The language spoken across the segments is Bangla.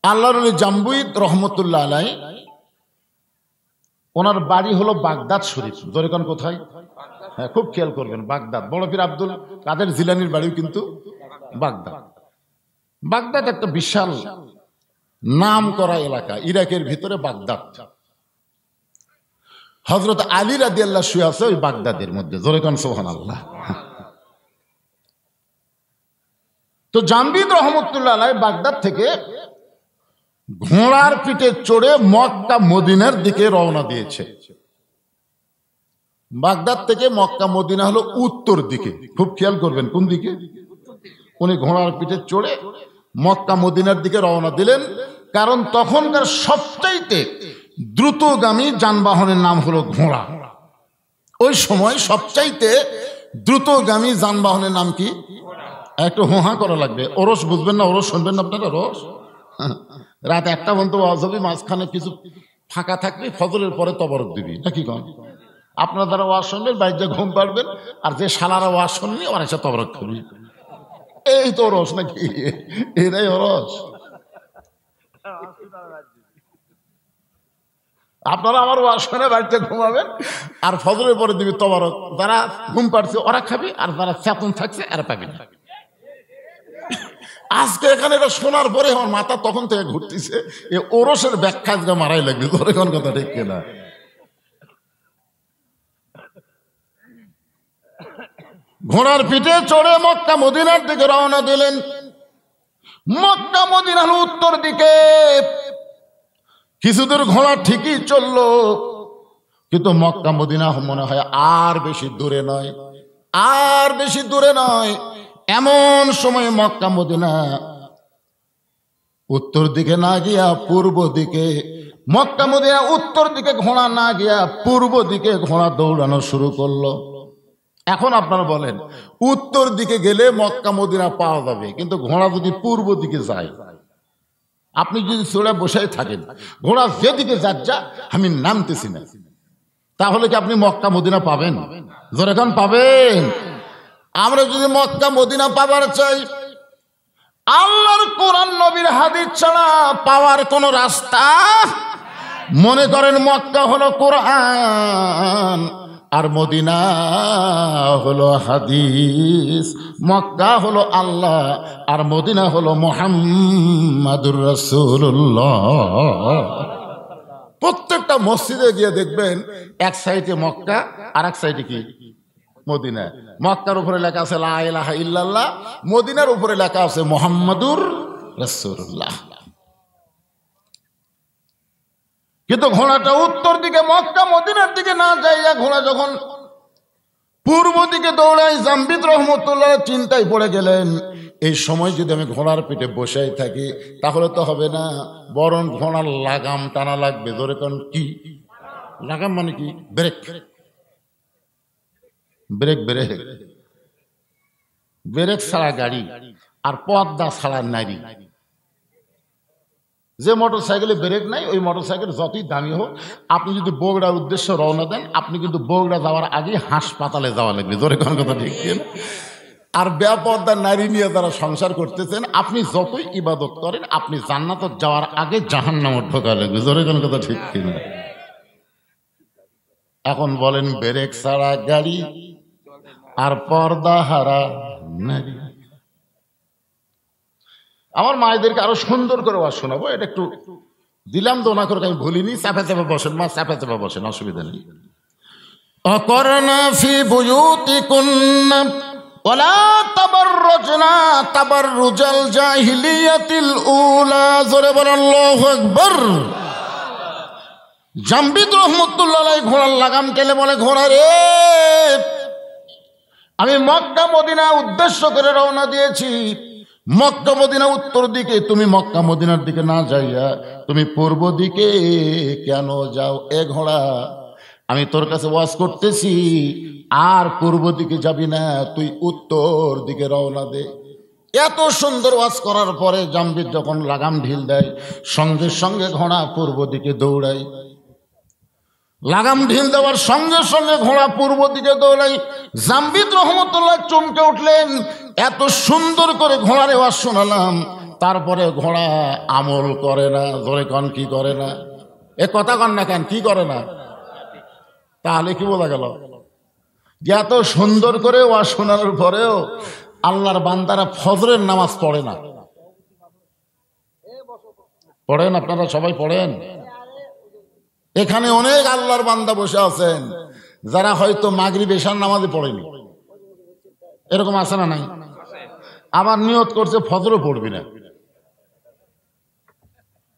আল্লাহর ওলি জাম্বুইদ রহমতুল্লাহ আলাই, ওনার বাড়ি হলো বাগদাদ শরীফ। দরেকন কোথায়? হ্যাঁ, খুব খেয়াল করবেন, বাগদাদ। বড় পীর আব্দুল কাদের জিলানির বাড়িও কিন্তু বাগদাদ। বাগদাদ একটা বিশাল নাম করা এলাকা, ইরাকের ভিতরে বাগদাদ। হযরত আলী রাদিয়াল্লাহু শুয়ে আছে ওই বাগদাদের মধ্যে। দরেকন সুবহানাল্লাহ। তো জাম্বিদ রহমতুল্লাহ আলাই বাগদাদ থেকে ঘোড়ার পিঠে চড়ে মক্কা মদিনার দিকে রওনা দিয়েছে। বাগদাদ থেকে মক্কা মদিনা হলো উত্তর দিকে, খুব খেয়াল করবেন কোন দিকে। উনি ঘোড়ার পিঠে চড়ে মক্কা মদিনার দিকে রওনা দিলেন, কারণ তখনকার সবচাইতে দ্রুতগামী যানবাহনের নাম হলো ঘোড়া। ওই সময় সবচাইতে দ্রুতগামী যানবাহনের নাম কি? একটু হোহা করা লাগবে। ওরস বুঝবেন না? ওরস শুনবেন না আপনারা? ওরস রাত 1টা পর্যন্ত ওয়াজ হবে, মাঝখানে কিছু ফাঁকা থাকবে, ফজরের পরে তবরক দিবি নাকি কন? আপনার দ্বারা ওয়াজ শুনবেন, বাড়িতে ঘুম পাড়বেন, আর যে শালারা ওয়াজ শুনবি ওরা এসে তবরক করবি। এই তো ওরস নাকি? এটাই ওরস। আপনারা আমার ওয়াজ শুনে বাড়িতে ঘুমাবেন, আর ফজরের পরে দিবি তবরক। যারা ঘুম পাড়ছে ওরা খাবি, আর যারা চেতন থাকছে এরা পাবি না। আজকে এখানে এটা শোনার পরে আমার মাথা তখন থেকে ঘুরতেছে, এ ওরসের ব্যাখ্যা আজকে মারাই লাগবে। তোর কোন কথা ঠিক কিনা? ঘোড়ার পিঠে চড়ে মক্কা মদিনার দিকে রওনা দিলেন। মক্কা মদিনার উত্তর দিকে কিছুদূর ঘোড়া ঠিকই চললো, কিন্তু মক্কা মদিনা মনে হয় আর বেশি দূরে নয়, আর বেশি দূরে নয়। এমন সময় মক্কা মদিনা উত্তর দিকে না গিয়া পূর্ব দিকে, মক্কা মদিনা উত্তর দিকে ঘোড়া না গিয়া পূর্ব দিকে ঘোড়া দৌড়ানো শুরু করলো। এখন আপনারা বলেন, উত্তর দিকে গেলে মক্কা মদিনা পাওয়া যাবে, কিন্তু ঘোড়া যদি পূর্ব দিকে যায়, আপনি যদি চড়ে বসে থাকেন, ঘোড়া যেদিকে যাচ্ছে আমি নামতেছি না, তাহলে কি আপনি মক্কা মদিনা পাবেন? জোরে এখন পাবেন? আমরা যদি মক্কা মদিনা পাবার চাই, আল্লাহর কোরআন নবীর হাদিস ছাড়া পাওয়ার কোন রাস্তা। মনে করেন মক্কা হলো কোরআন, আর মদিনা হলো হাদিস। মক্কা হলো আল্লাহ, আর মদিনা হলো মুহাম্মাদুর রাসূলুল্লাহ। প্রত্যেকটা মসজিদে গিয়ে দেখবেন এক সাইডে মক্কা আর এক সাইডে কি? মদিনা। মক্কার উপরে লেখা আছে লা ইলাহা ইল্লাল্লাহ, মদিনার উপরে লেখা আছে মুহাম্মাদুর রাসূলুল্লাহ। কিন্তু ঘোড়াটা উত্তর দিকে মক্কা মদিনার দিকে না যাইয়া ঘোড়া যখন পূর্ব দিকে দৌড়ায়, জাম্বিদ রহমতুল্লাহ চিন্তায় পড়ে গেলেন, এই সময় যদি আমি ঘোড়ার পিঠে বসেই থাকি তাহলে তো হবে না, বরং ঘোড়ার লাগাম টানা লাগবে। ধরে কোন কি লাগাম? মানে কি? ব্রেক। ব্রেক ব্রেক ব্রেক ছাড়া গাড়ি আর পর্দা ছাড়া নারী। যে মোটর সাইকেলে ব্রেক নাই, ওই মোটর সাইকেল যতই দামি হোক, আপনি যদি বগুড়ার উদ্দেশ্যে রওনা দেন, আপনি কিন্তু বগুড়া যাওয়ার আগে হাসপাতালে যাওয়া লাগবে। ধরে কোন কথা ঠিক কিনা? আর বেপর্দা নারী নিয়ে যারা সংসার করতেছেন, আপনি যতই ইবাদত করেন, আপনি জান্নাতে যাওয়ার আগে জাহান্নামে ঢোকা লাগবে। ধরে কোন কথা ঠিক কিনা? এখন বলেন, ব্রেক ছাড়া গাড়ি আর পর্দা হারা নারী। আমার মায়েদেরকে আরো সুন্দর করে ওয়াজ শোনাবো, এটা একটু দিলাম তো না করে আমি ভুলিনি। চাপে চাপে বসেন মা, চাপে চাপে বসেন, অসুবিধা নেই। অকরনা ফি বুয়ুতিকুন্না ওয়ালা তাবাররুজনা তাবাররুজাল জাহিলিয়াতিল উলা। জোরে বলেন আল্লাহু আকবার। জাম্বিদ রহমতুল্লাহ আলাইহি ঘোড়ার লাগাম টেনে বলে, ঘোড়া রে, আমি মক্কা মদিনা উদ্দেশ্য করে রওনা দিয়েছি। মক্কা মদিনা উত্তর দিকে, তুমি মক্কা মদিনার দিকে না যাইয়া তুমি পূর্ব দিকে কেন যাও? এ ঘোড়া, আমি তোর কাছে ওয়াজ করতেছি, আর পূর্ব দিকে যাবি না, তুই উত্তর দিকে রওনা দে। এত সুন্দর ওয়াজ করার পরে জাম্বিদ যখন লাগাম ঢিল দেয়, সঙ্গে সঙ্গে ঘোড়া পূর্ব দিকে দৌড়ায়। লাগাম ঢিল দেওয়ার সঙ্গে সঙ্গে ঘোড়া পূর্ব দিকে দৌড়াই। জাম্বিদ রহমতুল্লাহ চমকে উঠলেন, এত সুন্দর করে ঘোড়ার ওয়াজ শোনালাম, তারপরে ঘোড়া আমল করে না। ধরে কন কি করে না? এ কথা কন না কেন, কি করে না? তাহলে কি বোঝা গেল? যে এত সুন্দর করে ওয়াজ শোনানোর পরেও আল্লাহর বান্দারা ফজরের নামাজ পড়ে না। পড়েন? আপনারা সবাই পড়েন? এখানে অনেক আল্লাহর বান্দা বসে আছেন যারা হয়তো মাগরিব এশার নামাজে পড়েনি। এরকম আছে না নাই? আবার নিয়ত করছে ফজরও পড়বি না।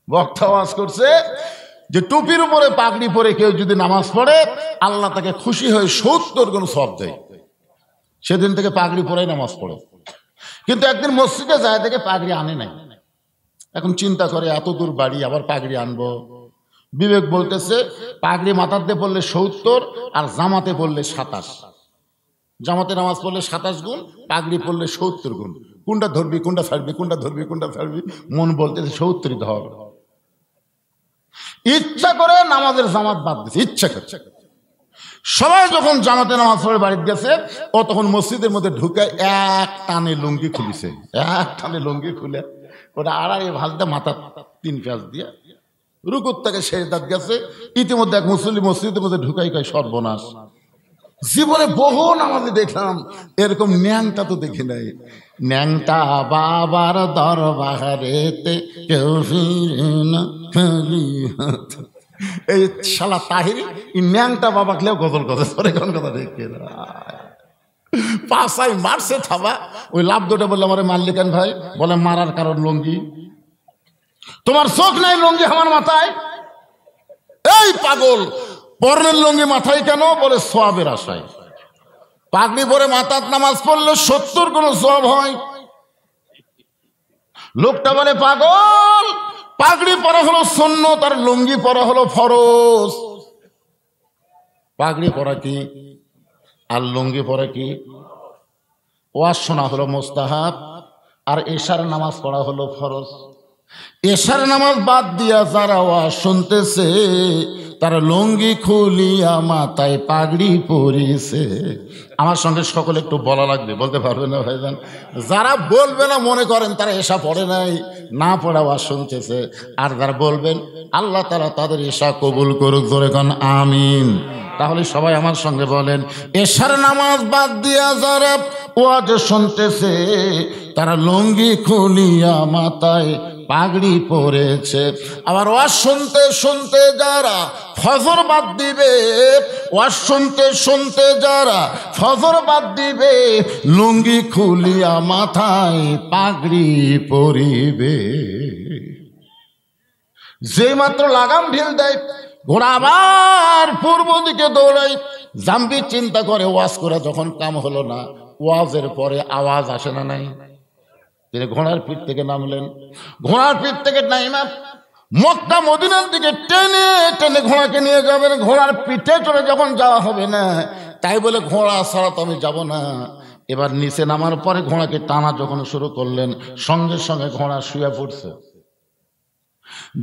বক্তা ওয়াজ করছে যে টুপির উপরে পাগড়ি পরে কেউ যদি নামাজ পড়ে আল্লাহ তাকে খুশি হয়ে 70 গুণ সওয়াব দেয়। সেদিন থেকে পাগড়ি পরেই নামাজ পড়ে। কিন্তু একদিন মসজিদে যায় দেখে পাগড়ি আনে নাই। এখন চিন্তা করে এত দূর বাড়ি আবার পাগড়ি আনবো। বিবেক বলতেছে পাগড়ি মাথাতে পড়লে 70 আর জামাতে পড়লে 27। জামাতে নামাজ পড়লে 27 গুণ, পাগড়ি পড়লে 70 গুণ। কোনটা ধরবি, কোনটা ছাড়বি, কোনটা ধরবি, কোনটা ছাড়বি? মন বলতেছে 70 ধর। ইচ্ছা করে নামাজের জামাত বাদ দিচ্ছে, ইচ্ছা করে। সবাই যখন জামাতে নামাজ পড়ে বাড়িতে গেছে, ও তখন মসজিদের মধ্যে ঢুকে এক টানে লুঙ্গি খুলিছে। এক টানে লুঙ্গি খুলে ওটা আড়াই ভাজতে মাথা 3 পেঁয়াজ দিয়ে রুকুর থেকে সেজদাত গেছে। ইতিমধ্যে এক মুসল্লি মসজিদের মধ্যে ঢুকাই কয় সর্বনাশ, জীবনে বহু নামাজে দেখলাম, এরকম ন্যাংটা তো দেখি নাই। ন্যাংটা বাবার দরবারেতে কেউ ফিরে না খালি হাতে। এই শালা তাহিরি এই ন্যাংটা বাবা খেলেও গজল করে। কোন কথা দেখে না, পাশাই মারছে থাবা। ওই লাভ দুটো বললাম আরে মারলি কেন ভাই? বলে মারার কারণ লুঙ্গি। তোমার চোখ নাই লুঙ্গি আমার মাথায়? এই পাগল, পরনের লুঙ্গি মাথায় কেন? বলে সওয়াবের আশায়। পাগড়ি পরে মাথার নামাজ পড়লে 70 গুণ সওয়াব হয়। লোকটা বলে পাগল, পাগড়ি পরা হলো সুন্নত আর লুঙ্গি পরা হলো ফরজ। পাগড়ি পরা কি আর লুঙ্গি পরা কি? ওয়াজ শোনা হলো মুস্তাহাব আর এশার নামাজ পড়া হলো ফরজ। এশার নামাজ বাদ দিয়া যারা ওয়াজ শুনতেছে তারা লুঙ্গি খুলিয়া মাথায় পাগড়ি পরিছে। আমার সঙ্গে সকলে একটু বলা লাগবে, বলতে পারবে না ভাইজান? যারা বলবে না মনে করেন তারা এশা পড়ে নাই, না পড়া ওয়াজ শুনতেছে। আর যারা বলবেন আল্লাহ তাআলা তাদের এশা কবুল করুক, জোরে কোন আমিন। তাহলে সবাই আমার সঙ্গে বলেন, এশার নামাজ বাদ দিয়া যারা ওয়াজ শুনতেছে তারা লুঙ্গি খুলিয়া মাথায় পাগড়ি পরেছে। আবার ওয়াজ শুনতে শুনতে যারা ফজর বাদ দিবে, ওয়াজ শুনতে শুনতে যারা ফজর বাদ দিবে, লুঙ্গি খুলিয়া মাথায় পাগড়ি পরিবে। যেই মাত্র লাগাম ঢিল দেয় ঘোড়া আবার পূর্ব দিকে দৌড়ায়। জাম্বি চিন্তা করে ওয়াজ করে যখন কাম হলো না, ওয়াজের পরে আওয়াজ আসে না নাই? তিনি ঘোড়ার পিঠ থেকে নামলেন। ঘোড়ার পিঠ থেকে নাইমা মক্কা মদিনার দিকে টেনে টেনে ঘোড়াকে নিয়ে যাবেন। ঘোড়ার পিঠে চড়ে যখন যাওয়া হবে না, তাই বলে ঘোড়া ছাড়া তো আমি যাব না। এবার নিচে নামার পরে ঘোড়াকে টানা যখন শুরু করলেন, সঙ্গে সঙ্গে ঘোড়া শুয়ে পড়ছে।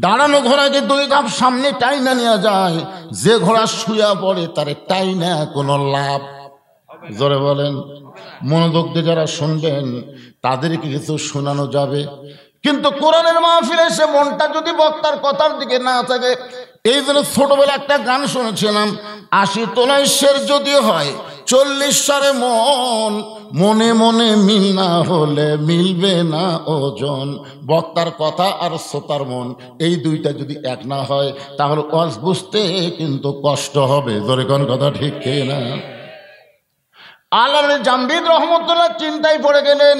দাঁড়ানো ঘোড়াকে 2 ধাপ সামনে টাইনা নিয়ে যায়। যে ঘোড়া শুয়ে পড়ে তারে টাইনা কোনো লাভ? জোরে বলেন। মনোযোগ দিয়ে যারা শুনবেন তাদেরকে কিছু শোনানো যাবে, কিন্তু কোরআনের মাহফিলে সে মনটা যদি বক্তার কথার দিকে না থাকে। এই জন্য ছোটবেলা একটা গান শুনেছিলাম, 80 তোলায় শের যদি হয় 40 সারে মন, মনে মনে মিল না হলে মিলবে না ওজন। বক্তার কথা আর শ্রোতার মন এই দুইটা যদি এক না হয় তাহলে ওয়াজ বুঝতে কিন্তু কষ্ট হবে। জোরে কোন কথা ঠিক না? আল্লাহর জামবিদ রহমতুল্লাহ চিন্তায় পড়ে গেলেন,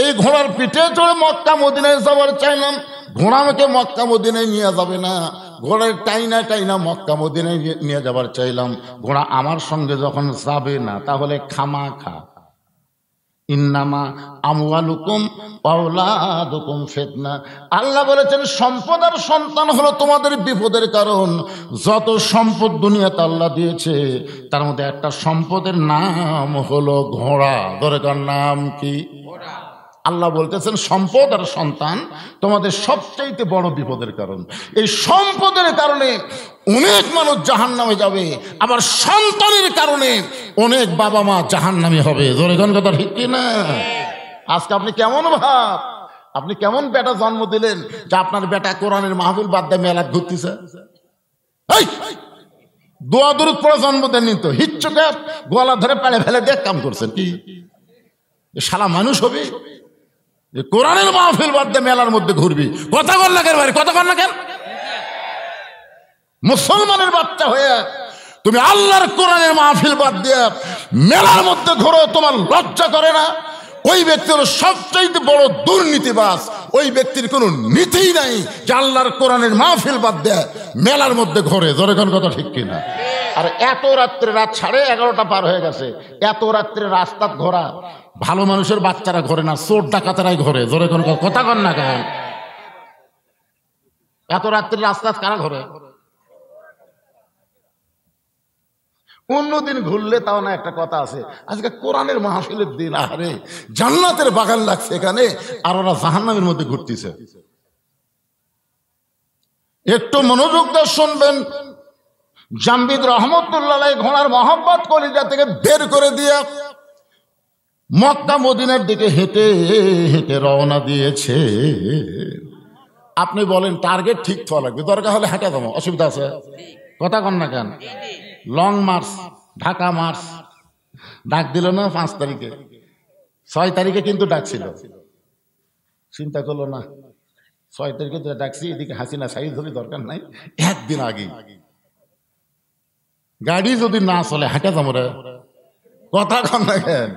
এই ঘোড়ার পিঠে চড়ে মক্কা মদিনায় যাবার চাইলাম, ঘোড়া আমাকে মক্কা মদিনায় নিয়ে যাবে না। ঘোড়ার টাইনা টাইনা মক্কা মদিনায় নিয়ে যাবার চাইলাম, ঘোড়া আমার সঙ্গে যখন যাবে না তাহলে খামাখা। ইন্নামা আমওয়ালুকুম আওলাদুকুম ফিতনা। আল্লাহ বলেছেন সম্পদ আর সন্তান হলো তোমাদের বিপদের কারণ। যত সম্পদ দুনিয়াতে আল্লাহ দিয়েছে তার মধ্যে একটা সম্পদের নাম হলো ঘোড়া। দরকার নাম কি? আল্লাহ বলতেছেন সম্পদ আর সন্তান তোমাদের সবচাইতে বড় বিপদের কারণ। এই সম্পদের কারণে অনেক মানুষ জাহান্নামে যাবে, আবার সন্তানের কারণে অনেক বাবা মা জাহান্নামী হবে। জোরে কোন কথা ঠিক কি না? আজকে আপনি কেমন ভাব আপনি কেমন বেটা জন্ম দিলেন যে আপনার বেটা কোরআনের মাহফিল বাদ দিয়ে মেলাত ঘুরতেছে? দোয়া দরুদ পড়ে জন্ম দেননি তো, হিচ্ছুকে গলা ধরে পালে ফেলে দিয়ে কাম করছেন কি? শালা মানুষ হবে কোরআনের মাহফিল বাদ দিয়ে মেলার মধ্যে ঘুরবি? কথা কর না কেন ভাই, কথা কর না কেন? মুসলমানের বাচ্চা হয়ে তুমি আল্লাহর কোরআনের মাহফিল বাদ দিয়ে মেলার মধ্যে ঘোরো, তোমার লজ্জা করে না? ওই ব্যক্তি হলো সবচাইতে বড় দুর্নীতিবাজ। ওই ব্যক্তির কোনো নীতিই নাই যে আল্লাহর কোরআনের মাহফিল বাদ দেয় মেলার মধ্যে ঘোরে। জোরে কোন কথা ঠিক কিনা? আর এত রাত্রে, রাত 11:30 পার হয়ে গেছে, এত রাত্রে রাস্তা ঘোরা ভালো মানুষের বাচ্চারা ঘোরে না, চোর ডাকাতেরাই ঘোরে। জোরে কোন কথা কন না কেন? এত রাত্রে রাস্তা কারা ঘোরে? অন্যদিন ঘুরলে তাও না, একটা কথা আছে, আজকে কোরআনের মাহফিলের দিন, আরে জান্নাতের বাগান লাগছে এখানে, আর ওরা জাহান্নামের মধ্যে ঘুরতেছে। একটু মনোযোগ দিয়ে শুনবেন। জামবিদ রহমতুল্লাহ ঘোড়ার মহব্বত কলিজা থেকে বের করে দিয়ে মক্কা মদিনার দিকে হেঁটে হেঁটে রওনা দিয়েছে। আপনি বলেন টার্গেট ঠিক হওয়া লাগবে, দরকার হলে হেঁটে যাবো, অসুবিধা আছে? কথা কন না কেন? লং মার্চ, ঢাকা মার্চ ডাক দিল না 5 তারিখে, 6 তারিখে কিন্তু ডাকছিল, চিন্তা করলো না 6 তারিখে ডাকছি, এদিকে হাসিনা সাইজ ধরে দরকার নাই, একদিন আগে গাড়ি যদি না চলে হাঁটে যাবো রে। কথা কন না কেন?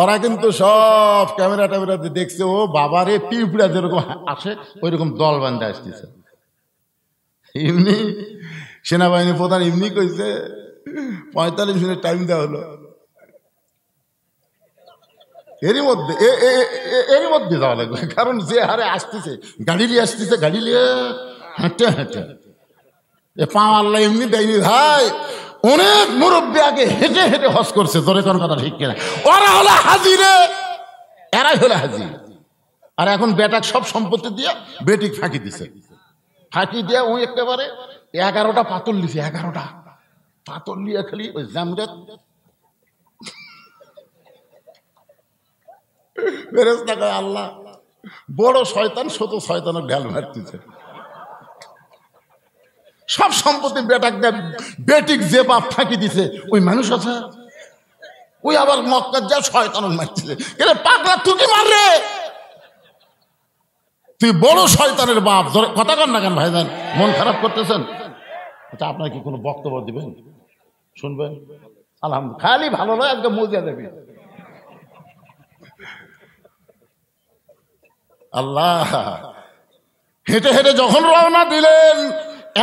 ওরা কিন্তু সব ক্যামেরা ট্যামেরাতে দেখছে, ও বাবারে পিঁপড়া যেরকম আসে ওইরকম দল বান্ধে আসতেছে। এমনি সেনাবাহিনী প্রধান এমনি কইছে 45 মিনিট টাইম দেওয়া হলো, এরই মধ্যে যাওয়া লাগবে, কারণ যে হারে আসতেছে গাড়ি নিয়ে আসতেছে, গাড়ি নিয়ে হেঁটে হেঁটে পা আল্লাহ এমনি দেয়নি ভাই। অনেক মুরব্বী আগে হেঁটে হেঁটে হজ করছে। তোরে কোন কথা ঠিক কিনা? ওরা হলো হাজি রে, এরাই হলো হাজি। আর এখন বেটাক সব সম্পত্তি দিয়ে বেটিক ফাঁকি দিছে, ফাঁকি দিয়ে ওই একেবারে 11টা পাতল লিছে, 11টা পাতল লিয়ে খালি ওই জামরাত ফেরেশতা কয় আল্লাহ বড় শয়তান, শত শয়তানের ঢাল মারতেছে। সব সম্পত্তি বেটাক বেটিক যে বাপ ফাঁকি দিছে ওই মানুষ আছে, ওই আবার মক্কার যা শয়তান মারতেছে। এরে পাগলা তুই কি মাররে? তুই বড় শয়তানের বাপ। কথা কন না কেন ভাইজান? মন খারাপ করতেছেন? আচ্ছা, আপনার কি কোনো বক্তব্য দিবেন? শুনবেন? আলহামদুলিল্লাহ, খালি ভালো নয়, একদম মজিয়া দেবে। আল্লাহ হেঁটে হেঁটে যখন রওনা দিলেন,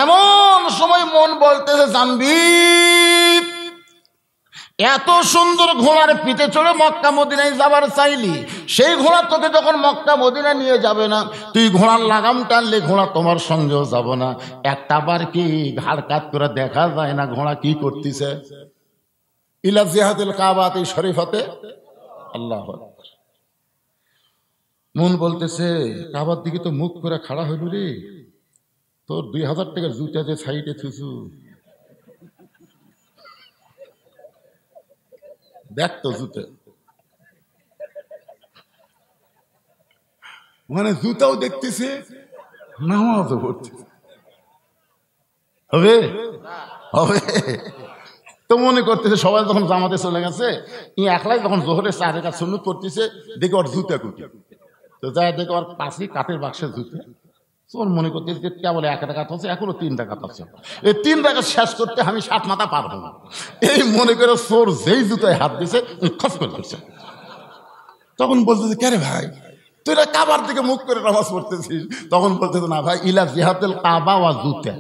এমন সময় মন বলতেছে জামবিদ, এত সুন্দর ঘোড়ার পিঠে চড়ে মক্কা মদিনায় যাবার চাইলি, সেই ঘোড়া তোকে যখন মক্কা মদিনা নিয়ে যাবে না, তুই ঘোড়ার লাগাম টানলে ঘোড়া তোমার সঙ্গেও যাব না। একটা বার কি ঘাড় কাত করে দেখা যায় না ঘোড়া কি করতেছে? ইলা জিহাদিল কাবাতি শরীফাতে আল্লাহ। মন বলতেছে কাবার দিকে তো মুখ করে খাড়া হইল রে, তোর 2000 টাকার জুতা যে সাইডে থুসু, দেখ তো জুতা, মানে জুতাও দেখতেছে, নামাজও পড়তেছে। হবে হবে তো মনে করতেছে সবাই যখন জামাতে চলে গেছে, ই একলাই যখন জোহরের 4 রাকাত সুন্নত পড়তেছে, দেখে ওর জুতা কুটি, তো যাই দেখে ওর পাশে কাঠের বাক্সের জুতা। তোর মনে করতেছে কেবল 1 রাকাত হচ্ছে, এখনো 3 রাকাত আছে, এই 3 রাকাত শেষ করতে আমি 7 মাথা পার হব। এই মনে করে চোর যেই জুতায় হাত দিছে খস করে করছে। তখন বলতেছে কে রে ভাই, তুই কাবার দিকে মুখ করে নামাজ পড়তেছিস? তখন বলতেছে না ভাই, ইলা জিহাতুল কাবা ওয়া জুতা,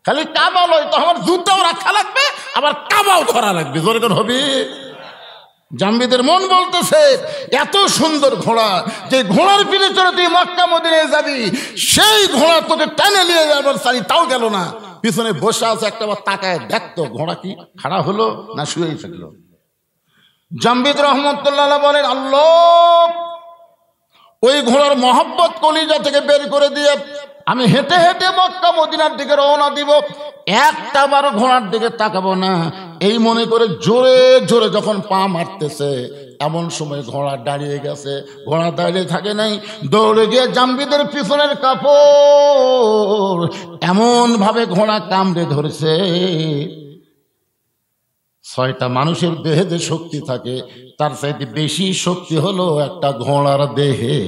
খালি কাবা লয় তো আমার জুতাও রাখা লাগবে, আবার কাবাও ধরা লাগবে। জোরে কোন হবে? জামবিদের মন বলতেছে এত সুন্দর ঘোড়া, যে ঘোড়ার পিঠে চড়ে তুই মক্কা মদিনায় যাবি, সেই ঘোড়া তোকে টেনে নিয়ে যাবার চাই, তাও গেল না। পিছনে বসে আছে, একটা বার তাকায় দেখতো ঘোড়া কি খাড়া হলো না শুয়েই থাকলো। জামবিদ রহমতুল্লাহ বলেন আল্লাহ, ওই ঘোড়ার মহব্বত কলিজা থেকে বের করে দিয়ে আমি হেঁটে হেঁটে মক্কা মদিনার দিকে রওনা দিব, একটা বার ঘোড়ার দিকে তাকাবো না। এই মনে করে জোরে জোরে যখন পা মারতেছে, এমন সময় ঘোড়া দাঁড়িয়ে গেছে, ঘোড়া দাঁড়িয়ে থাকে নাই, দৌড়ে গিয়ে জাম্বিদের পিছনের কাপড় এমন ভাবে ঘোড়া কামড়ে ধরেছে। 6টা মানুষের দেহে যে শক্তি থাকে তার চাইতে বেশি শক্তি হলো একটা ঘোড়ার দেহে।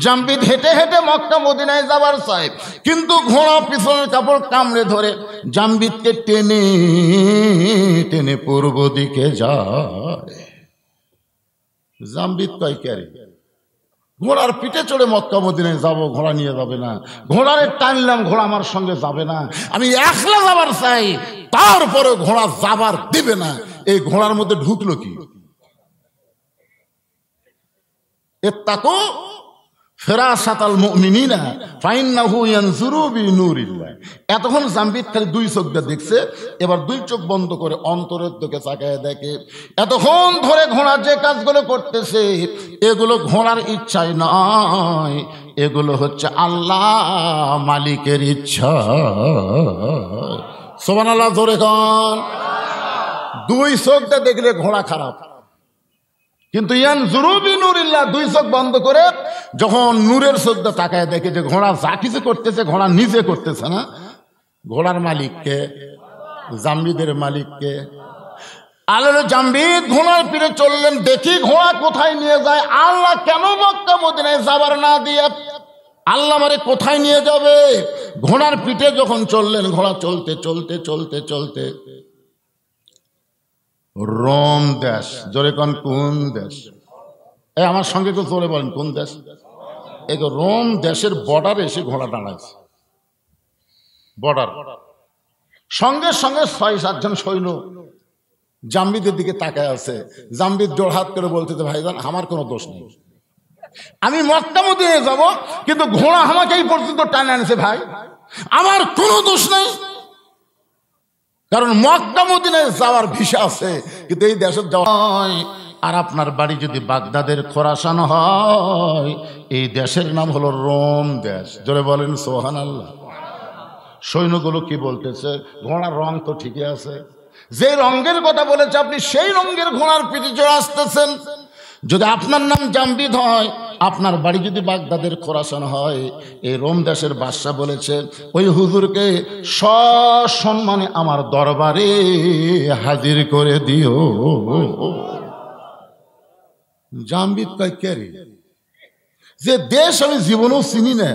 জাম্বিদ হেঁটে হেঁটে মক্কা মদিনায় যাবার চায়, কিন্তু ঘোড়া পিছনের কাপড় কামড়ে ধরে জাম্বিদকে টেনে টেনে পূর্ব দিকে যায়। জাম্বিদ কয় ক্যারে ঘোড়ার পিঠে চড়ে মক্কা মদিনায় যাবো, ঘোড়া নিয়ে যাবে না। ঘোড়ারে টানলাম, ঘোড়া আমার সঙ্গে যাবে না। আমি একলা যাবার চাই, তারপরে ঘোড়া যাবার দিবে না। এই ঘোড়ার মধ্যে ঢুকলো কি? ইত্তাকু ফিরাসাতাল মুমিনিনা ফাইন্নাহু ইয়ানজুরু বিনুরিল্লাহ। এতক্ষণ জাম্বিদ খালি 2 চোখ দিয়ে দেখছে, এবার 2 চোখ বন্ধ করে অন্তরের দিকে তাকায় দেখে। এতক্ষণ ধরে ঘোড়া যে কাজগুলো করতেছে এগুলো ঘোড়ার ইচ্ছায় নয়, এগুলো হচ্ছে আল্লাহ মালিকের ইচ্ছা। সুবহানাল্লাহ, ধরে কন। 2 চোখ দিয়ে দেখলে ঘোড়া খারাপ, কিন্তু ইয়ানজুরু বিনুরিল্লাহ 2 চোখ বন্ধ করে যখন নূরের চোখ দিয়ে তাকায় দেখে যে ঘোড়া যা কিছু করতেছে ঘোড়া নিজে করতেছে না। ঘোড়ার মালিককে, জাম্বিদের মালিককে। আল্লাহ জাম্বিদ ঘোড়ার পিঠে চললেন, দেখি ঘোড়া কোথায় নিয়ে যায়। আল্লাহ কেন মক্কা মদিনায় যাবার না দিয়ে আল্লাহ আমারে কোথায় নিয়ে যাবে? ঘোড়ার পিঠে যখন চললেন, ঘোড়া চলতে চলতে চলতে চলতে রোম দেশ। জোরে কোন কোন দেশ? এই আমার সঙ্গে তো জোরে বলেন কোন দেশ? এই রোম দেশের বর্ডারে এসে ঘোড়া দাঁড়াচ্ছে। বর্ডার সঙ্গে সঙ্গে 6-7 জন সৈন্য জাম্বিদের দিকে তাকায় আছে। জাম্বিদ জোড়হাত করে বলতেছে, ভাইজান আমার কোনো দোষ নেই, আমি মক্কা মদিনায় যাব, কিন্তু ঘোড়া আমাকে এই পর্যন্ত টানে আনছে ভাই, আমার কোনো দোষ নেই। কারণ মক্কা মদিনায় যাওয়ার ভিসা আছে, কিন্তু এই দেশের যাওয়া। আর আপনার বাড়ি যদি বাগদাদের খোরাসান হয়, এই দেশের নাম হলো রোম দেশ। জোরে বলেন সুবহানাল্লাহ। সৈন্যগুলো কি বলতেছে? ঘোড়ার রং তো ঠিকই আছে, যে রঙের কথা বলেছে আপনি সেই রঙের ঘোড়ার পিঠে চড়ে আসতেছেন। যদি আপনার নাম জাম্বিদ হয়, আপনার বাড়ি যদি বাগদাদের খোরাসান হয়, এই রোম দেশের বাদশা বলেছে ওই হুজুরকে সসম্মানে আমার দরবারে হাজির করে দিও। জাম্বিদ কয় কে রে? যে দেশ আমি জীবনেও চিনি না,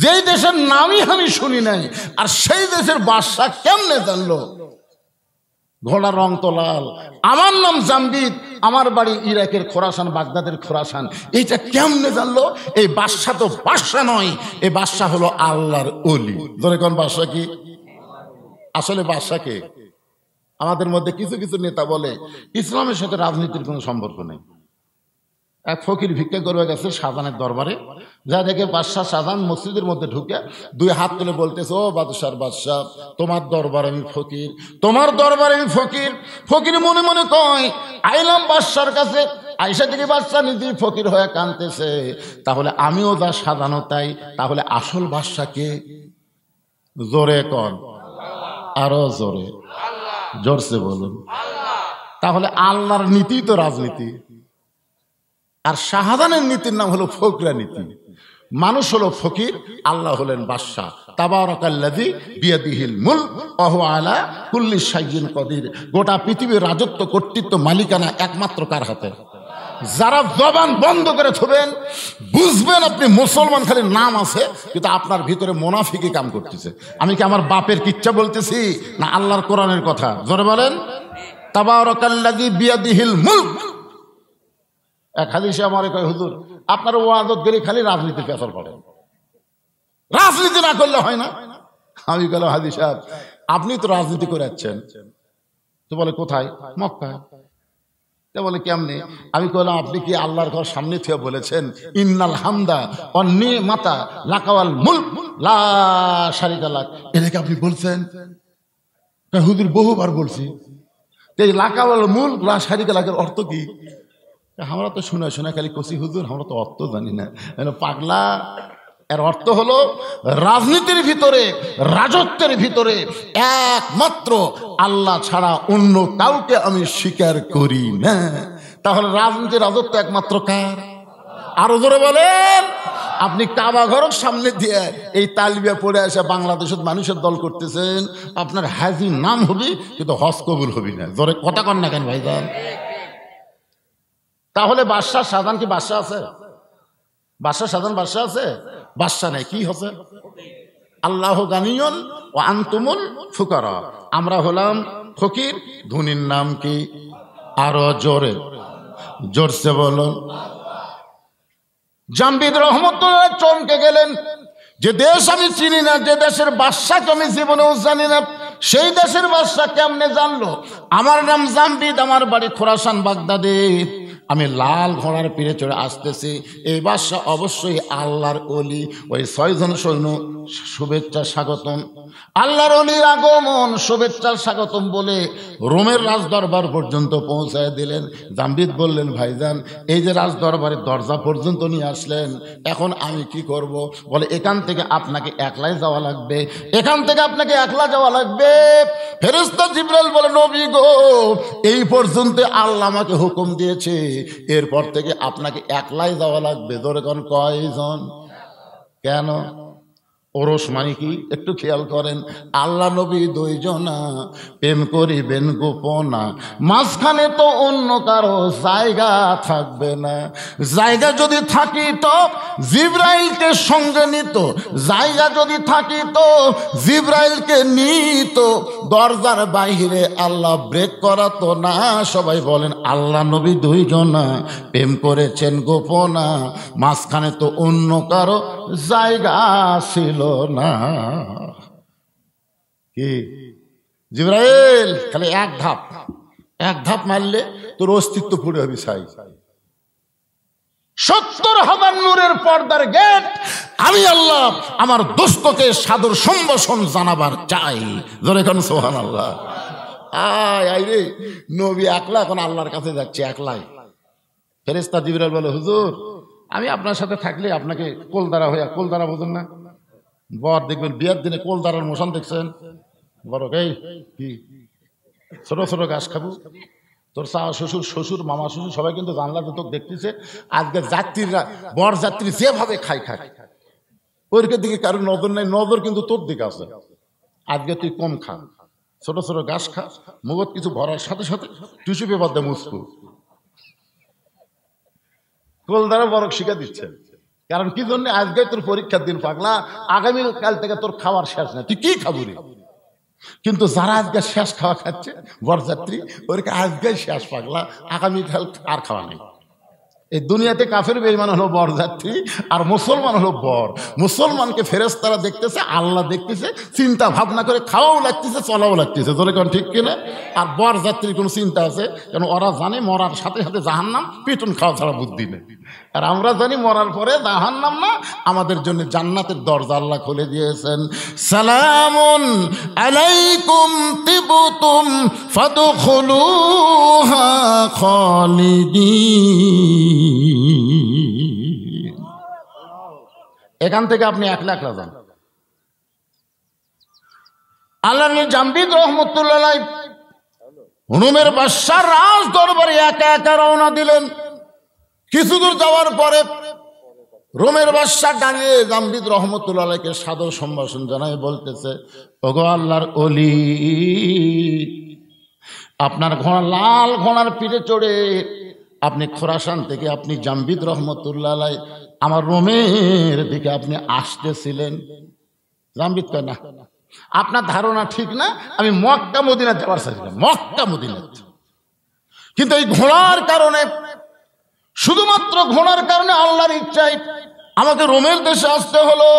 যেই দেশের নামই আমি শুনি নাই, আর সেই দেশের বাদশা কেমনে জানলো? ঘোড়ার রং তো লাল, আমার নাম জাম্বিদ, আমার বাড়ি ইরাকের খোরাসান, বাগদাদের খোরাসান, এইটা কেমনে জানলো? এই বাদশা তো বাদশা নয়, এই বাদশা হলো আল্লাহর ওলি। ধরে কোন বাদশা কি? আসলে বাদশা কে? আমাদের মধ্যে কিছু কিছু নেতা বলে ইসলামের সাথে রাজনীতির কোনো সম্পর্ক নেই। এক ফকির ভিক্ষা করবে গেছে শাহজাহানের দরবারে, যা দেখে বাদশাহ শাহজাহান মসজিদের মধ্যে ঢুকে 2 হাত তুলে বলতেছে, ও বাদশার বাদশাহ, তোমার দরবারে আমি ফকির, তোমার দরবারে আমি ফকির। ফকির মনে মনে কয়, আইলাম বাদশার কাছে, আইসা থেকে বাদশাহ নিজেই ফকির হয়ে কাঁদতেছে, তাহলে আমিও যা সাজানো তাই, তাহলে আসল বাদশা কে? জোরে কন, আরো জোরে, জোরসে বলুন। তাহলে আল্লাহর নীতি তো রাজনীতি, আর শাহজাহানের নীতির নাম হলো ফকরা নীতি। মানুষ হলো ফকির, আল্লাহ হলেন বাদশাহ। তাবারাকাল্লাযী বিয়াদিহিল মুলক ওয়া হুয়া আলা কুল্লি শাইইন কাদির। গোটা পৃথিবীর রাজত্ব, কর্তৃত্ব, মালিকানা একমাত্র কার হাতে? যারা জবান বন্ধ করে থবেন, বুঝবেন আপনি মুসলমান, খালি নাম আছে, কিন্তু আপনার ভিতরে মুনাফিকি কাম করতেছে। আমি কি আমার বাপের কিচ্ছা বলতেছি না আল্লাহর কোরআনের কথা? জোরে বলেন, তাবারাকাল্লাযী বিয়াদিহিল মুলক। এক হাদিসে আমার কয়, হুজুর আপনার ওয়াজত গেলে খালি রাজনীতির পেছন পড়েন, রাজনীতি না করলে হয় না। আমি বললাম, হাদিস সাহেব আপনি তো রাজনীতি করে যাচ্ছেন। তো বলে কোথায়? মক্কায়। তো বলে কেমনে? আমি বললাম, আপনি কি আল্লাহর ঘর সামনে থেকে বলেছেন ইন্নাল হামদা ওয়ান নিমাতা লাকাওয়াল মুলক লা শারিকা লাক? এটাকে আপনি বলছেন? হুজুর বহুবার বলছি। এই লাকাওয়াল মুলক লা শারিকা লাকের অর্থ কি? আমরা তো শুনে শুনে খালি কষি হুজুর, আমরা তো অর্থ জানি না। পাগলা, এর অর্থ হলো রাজনীতির ভিতরে, রাজত্বের ভিতরে একমাত্র আল্লাহ ছাড়া অন্য কাউকে আমি স্বীকার করি না। তাহলে রাজনীতি, রাজত্ব একমাত্র কার? আরো জোরে বলেন। আপনি কাবা ঘরের সামনে দিয়ে এই তালবিয়া পড়ে আসে বাংলাদেশের মানুষের দল করতেছেন, আপনার হাজি নাম হবি কিন্তু হজ কবুল হবি না। জোরে কথা কন না কেন ভাইজান? তাহলে বাদশাহ শাহজাহান কি বাদশাহ আছে? বাদশাহ শাহজাহান বাদশাহ আছে? বাদশাহ নাই, কি হচ্ছে? আল্লাহ গানিয়ুন ওয়া আনতুমুল ফুকারা। আমরা হলাম ফকির, ধনীর নাম কি? আরো জোরে, জোরসে বলুন। জামবিদ রহমতুল্লাহ চমকে গেলেন, যে দেশ আমি চিনি না, যে দেশের বাদশাকে আমি জীবনেও জানি না, সেই দেশের বাদশা কেমনে জানলো আমার নাম জামবিদ, আমার বাড়ি খোরাসান বাগদাদে, আমি লাল ঘোড়ার পিঠে চড়ে আসতেছি, এই বাদশা অবশ্যই আল্লাহর ওলি। ওই 6 জন সৈন্য শুভেচ্ছা স্বাগতম, আল্লাহর ওলির আগমন, শুভেচ্ছা স্বাগতম বলে রোমের রাজদরবার পর্যন্ত পৌঁছায় দিলেন। জামবিদ বললেন, ভাইজান এই যে রাজদরবারের দরজা পর্যন্ত নিয়ে আসলেন, এখন আমি কি করব? বলে, এখান থেকে আপনাকে একলাই যাওয়া লাগবে, এখান থেকে আপনাকে একলা যাওয়া লাগবে। ফেরেশতা জিবরাইল বলে, নবী গো, এই পর্যন্ত আল্লাহ আমাকে হুকুম দিয়েছে, এরপর থেকে আপনাকে একলাই যাওয়া লাগবে। ধরে কোন কয়জন? কেন? ওরস মানে কি একটু খেয়াল করেন। আল্লাহ নবী 2 জনা, প্রেম করিবেন গোপনা, মাঝখানে তো অন্য কারো জায়গা থাকবে না। জায়গা যদি থাকি তো জিবরাইলকে সঙ্গে নিত, জায়গা যদি থাকি তো জিবরাইলকে নিত, দরজার বাইরে আল্লাহ ব্রেক করাতো না। সবাই বলেন, আল্লাহ নবী 2 জনা প্রেম করেছেন গোপনা, মাঝখানে তো অন্য কারো জায়গা ছিল না। কি জিবরাইল খালি এক ধাপ মারলে তোর অস্তিত্ব পুড়ে হবে। ছাই 70,000 নূরের পর্দার গেট আমি আল্লাহ আমার দোস্তকে সাদর সম্ভাষণ জানাবার চাই। জোরে কোন সুবহানাল্লাহ। আয় রে, নবী একলা এখন আল্লাহর কাছে যাচ্ছে একলাই। ফেরেশতা জিবরাইল বলে, হুজুর আমি আপনার সাথে থাকলে আপনাকে কোলদারা হইয়া, কোলদারা বোঝেন না? বর দেখবেন বিয়ার দিনে কোলদারার মোশন দেখছেন, বড় এই কি ছোট ছোট ঘাস খাবো, তোর শ্বশুর মামা শ্বশুর সবাই কিন্তু জানলাতে তোকে দেখতেছে। আজকে যাত্রীরা, বর যাত্রী যেভাবে খায় ওর দিকে কারোর নজর নাই, নজর কিন্তু তোর দিকে আছে। আজকে তুই কম খা, ছোট ছোট ঘাস খা, মুগত কিছু ভরার সাথে সাথে টিস্যু পেপার দিয়ে মুছকু। কোলদারা বরক শিখা দিচ্ছে। কারণ কি জন্য? আজকে তোর পরীক্ষার দিন পাগলা, আগামী কাল থেকে তোর খাওয়ার শেষ না, তুই কি খাবো রে? কিন্তু যারা আজকে শেষ খাওয়া খাচ্ছে বরযাত্রী, ওরকে আজকে শেষ পাগলা, আগামী কাল আর খাওয়া নেই। এই দুনিয়াতে কাফের বেঈমান হলো বরযাত্রী, আর মুসলমান হলো বর। মুসলমানকে ফেরেশতারা দেখতেছে, আল্লাহ দেখতেছে, চিন্তা ভাবনা করে খাওয়াও লাগতেছে, চলাও লাগতেছে। তোর কোন ঠিক কিনা? আর বরযাত্রীর কোনো চিন্তা আছে? কেন ওরা জানে মরার সাথে সাথে জাহান্নাম, পিটন খাওয়া ছাড়া বুদ্ধি নেই। আর আমরা জানি মরার পরে জাহান্নাম না, আমাদের জন্য জান্নাতের দরজা আল্লাহ খুলে দিয়েছেন। সালামুন আলাইকুম তিবতুম ফাদখুলুহা খালিদিন। এখান থেকে আপনি একলা যান। আল্লাহ জামবিদ রহমতুল্লাহ রোমের বাদশার রাজ দরবারে একা একা রওনা দিলেন। কিছু দূর যাওয়ার পরে রোমের বাদশা দাঁড়িয়ে জামবিদ রহমতুল্লাহকে সাদর সম্ভাষণ জানাই বলতেছে, ওগো আল্লাহর ওলি, আপনার ঘোড়া, লাল ঘোড়ার পিঠে চড়ে আপনি খোরাসান থেকে আপনি জামবিদ রহমতুল্লাহ আমার রোমের দিকে আপনি আসতেছিলেন। জামবিদ কয়, না আপনার ধারণা ঠিক না, আমি মক্কা মদিনা যাওয়ার চাইছিলাম, মক্কা মদিনা। কিন্তু এই ঘোড়ার কারণে, শুধুমাত্র ঘোড়ার কারণে আল্লাহর ইচ্ছায় আমাকে রোমের দেশে আসতে হলো।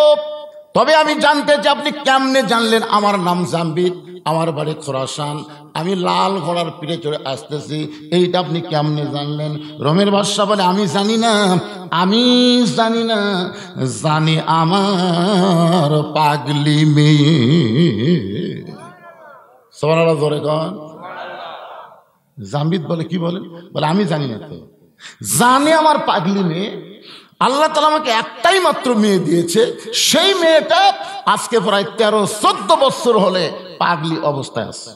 তবে আমি জানতে চাই আপনি কেমনে জানলেন আমার নাম জামবিদ, আমার বাড়ি খোরাসান, আমি লাল ঘোড়ার পিঠে চড়ে আসতেছি, এইটা আপনি কেমনে জানলেন? রোমের বাদশা বলে, আমি জানি না, জানি আমার পাগলি মেয়ে। সবারা ধরে কন। জামবিদ বলে, কি বলেন? বলে, আমি জানি না তো, জানি আমার পাগলি মেয়ে, আল্লাহ তাআলা আমাকে একটাই মাত্র মেয়ে দিয়েছে, সেই মেয়েটা আজকে প্রায় 13-14 বছর হলে পাগলি অবস্থায় আছে।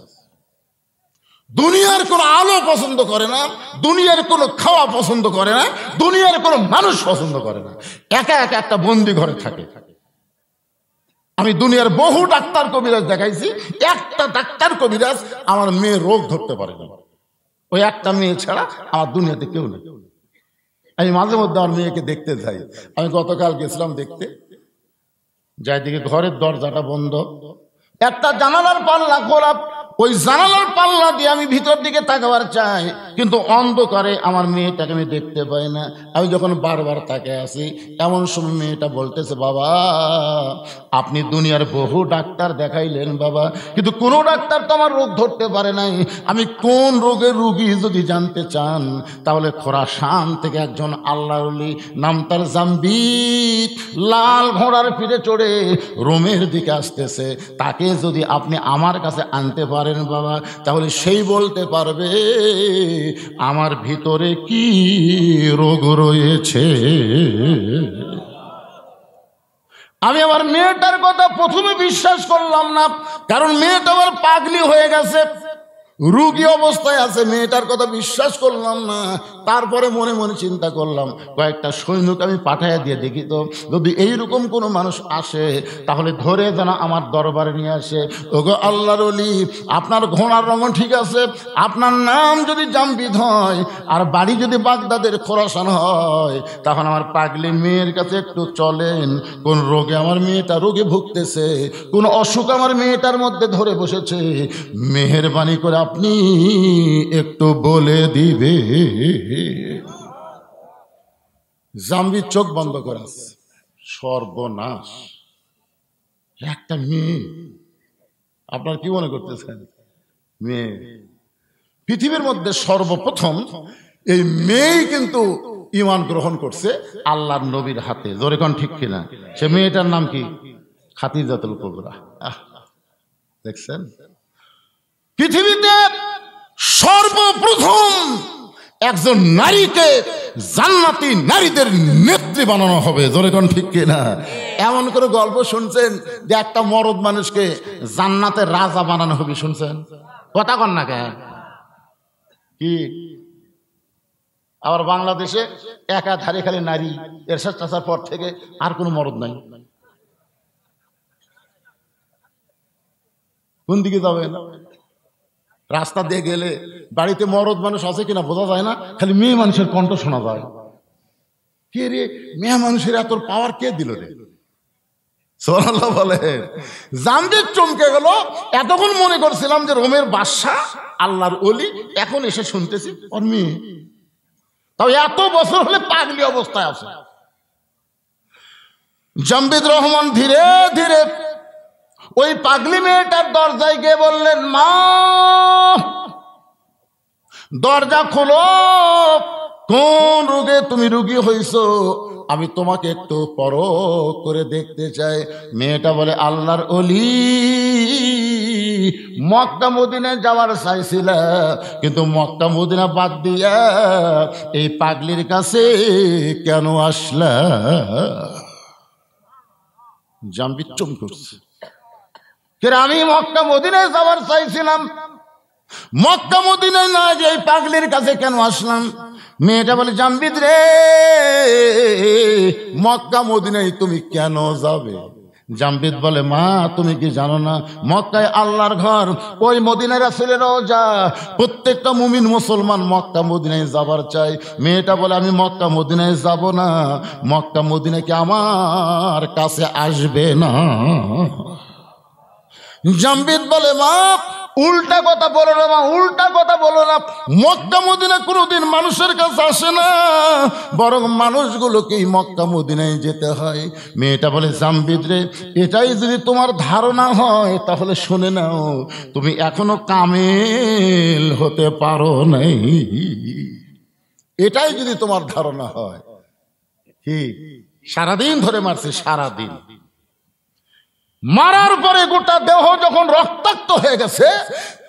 দুনিয়ার কোনো আলো পছন্দ করে না, দুনিয়ার কোনো খাওয়া পছন্দ করে না, দুনিয়ার কোনো মানুষ পছন্দ করে না, একা একা একটা বন্দি ঘরে থাকে। আমি দুনিয়ার বহু ডাক্তার কবিরাজ দেখাইছি, একটা ডাক্তার কবিরাজ আমার মেয়ে রোগ ধরতে পারে না। ওই একটা মেয়ে ছাড়া আমার দুনিয়াতে কেউ নেই। আমি মাঝে মধ্যে আমার মেয়েকে দেখতে যাই। আমি গতকাল গেছিলাম দেখতে, যাই দিকে ঘরের দরজাটা বন্ধ, একটা জানালার পাল্লা খোলা, ওই জানালার পাল্লা দিয়ে আমি ভিতর দিকে তাকাবার চাই, কিন্তু অন্ধকারে আমার মেয়েটাকে আমি দেখতে পাই না। আমি যখন বারবার তাকিয়ে আছি, এমন সময় মেয়েটা বলতেছে, বাবা আপনি দুনিয়ার বহু ডাক্তার দেখাইলেন বাবা, কিন্তু কোনো ডাক্তার তো আমার রোগ ধরতে পারে নাই। আমি কোন রোগের রুগী যদি জানতে চান, তাহলে খোরাসান থেকে একজন আল্লাহর ওলি, নাম তার জাম্বিত, লাল ঘোড়ার পিঠে চড়ে রোমের দিকে আসতেছে, তাকে যদি আপনি আমার কাছে আনতে পারেন বাবা, তাহলে সেই বলতে পারবে আমার ভিতরে কি রোগ রয়েছে। আমি আমার মেয়েটার কথা প্রথমে বিশ্বাস করলাম না, কারণ মেয়েটা আমার পাগলি হয়ে গেছে, রোগী অবস্থায় আছে, মেয়েটার কথা বিশ্বাস করলাম না। তারপরে মনে মনে চিন্তা করলাম, কয়েকটা সৈনিক আমি পাঠাইয়া দিয়ে দেখি তো, যদি এইরকম কোনো মানুষ আসে তাহলে ধরে যেন আমার দরবারে নিয়ে আসে। ওগো আল্লাহর ওলি, আপনার ঘোড়ার রঙ ঠিক আছে, আপনার নাম যদি জাম্বিদ হয় আর বাড়ি যদি বাগদাদের খোরাসান হয়, তখন আমার পাগলি মেয়ের কাছে একটু চলেন। কোন রোগে আমার মেয়েটা রোগে ভুগতেছে, কোন অসুখ আমার মেয়েটার মধ্যে ধরে বসেছে, মেহেরবানি করে আপনি একটু বলে দিবে। জাম্বির চোখ বন্ধ করে আছে। সর্বনাশ, একটা মেয়ে, আপনার কি মনে করতেছেন? মেয়ে পৃথিবীর মধ্যে সর্বপ্রথম এই মেয়েই কিন্তু ঈমান গ্রহণ করছে আল্লাহর নবীর হাতে। জোরে কোন ঠিক কিনা? সে মেয়েটার নাম কি? খাদিজাতুল কুবরা। দেখছেন, পৃথিবীতে সর্বপ্রথম একজন নারীকে জান্নাতি নারীদের নেত্রী বানানো হবে। জোরে কোন ঠিক কিনা? এমন করে গল্প শুনছেন যে একটা মরদ মানুষকে জান্নাতের রাজা বানানো হবে, শুনছেন? কথা কন না কেন? কি আবার বাংলাদেশে একাধারে খালি নারী, এরশাদ চাচার পর থেকে আর কোনো মরদ নাই। কোন দিকে যাবেন? রাস্তা দিয়ে গেলে বাড়িতে মরদ মানুষ আছে কিনা বোঝা যায় না, খালি মেয়ে মানুষের কণ্ঠ শোনা যায়। কে রে, মেয়ে মানুষের এত পাওয়ার কে দিল রে? সুবহানাল্লাহ বলে। জামবিদ চমকে গেল। এতক্ষণ মনে করছিলাম যে রোমের বাদশা, আল্লাহর ওলি, এখন এসে শুনতেছি ওর মেয়ে। তাও এত বছর হলে পাগলি অবস্থায় আছে। জামবিদ রহমান ধীরে ধীরে ওই পাগলি মেয়েটার দরজায় গিয়ে বললেন, মা দরজা খোলো, কোন রোগে তুমি রোগী হইছো, আমি তোমাকে একটু পরখ করে দেখতে চাই। মেয়েটা বলে, আল্লাহর ওলি, মক্কা মদিনায় যাওয়ার চাইছিল, কিন্তু মক্কা মদিনা বাদ দিয়া এই পাগলির কাছে কেন আসলা? জামবিদ চুপ করছে। আমি মক্কা মদিনায় যাওয়ার চাইছিলাম, মক্কা মদিনায় না যে এই পাগলির কাছে কেন আসলাম? মেয়েটা বলে, জামবিদ রে, মক্কা মদিনায় তুমি কেন যাবে? জামবিদ বলে, মা তুমি কি জানো না, মক্কায় আল্লাহর ঘর, ওই মদিনায় রাসূলের রওজা, প্রত্যেকটা মুমিন মুসলমান মক্কা মদিনায় যাবার চাই। মেয়েটা বলে, আমি মক্কা মদিনায় যাব না, মক্কা মদিনায় কি আমার কাছে আসবে না? জামবিদ বলে, মা উল্টা কথা বলো না, মা উল্টা কথা বলো না, মক্কা মদিনা কোনোদিন মানুষের কাছে আসে না, বরং মানুষগুলোকেই মক্কা মদিনায় যেতে হয়। মেয়েটা বলে, জামবিদ রে, এটাই যদি তোমার ধারণা হয় তাহলে শুনে নাও, তুমি এখনো কামেল হতে পারো নাই। এটাই যদি তোমার ধারণা হয়। কি সারাদিন ধরে মারছে, সারাদিন মারার পরে গোটা দেহ যখন রক্তাক্ত হয়ে গেছে,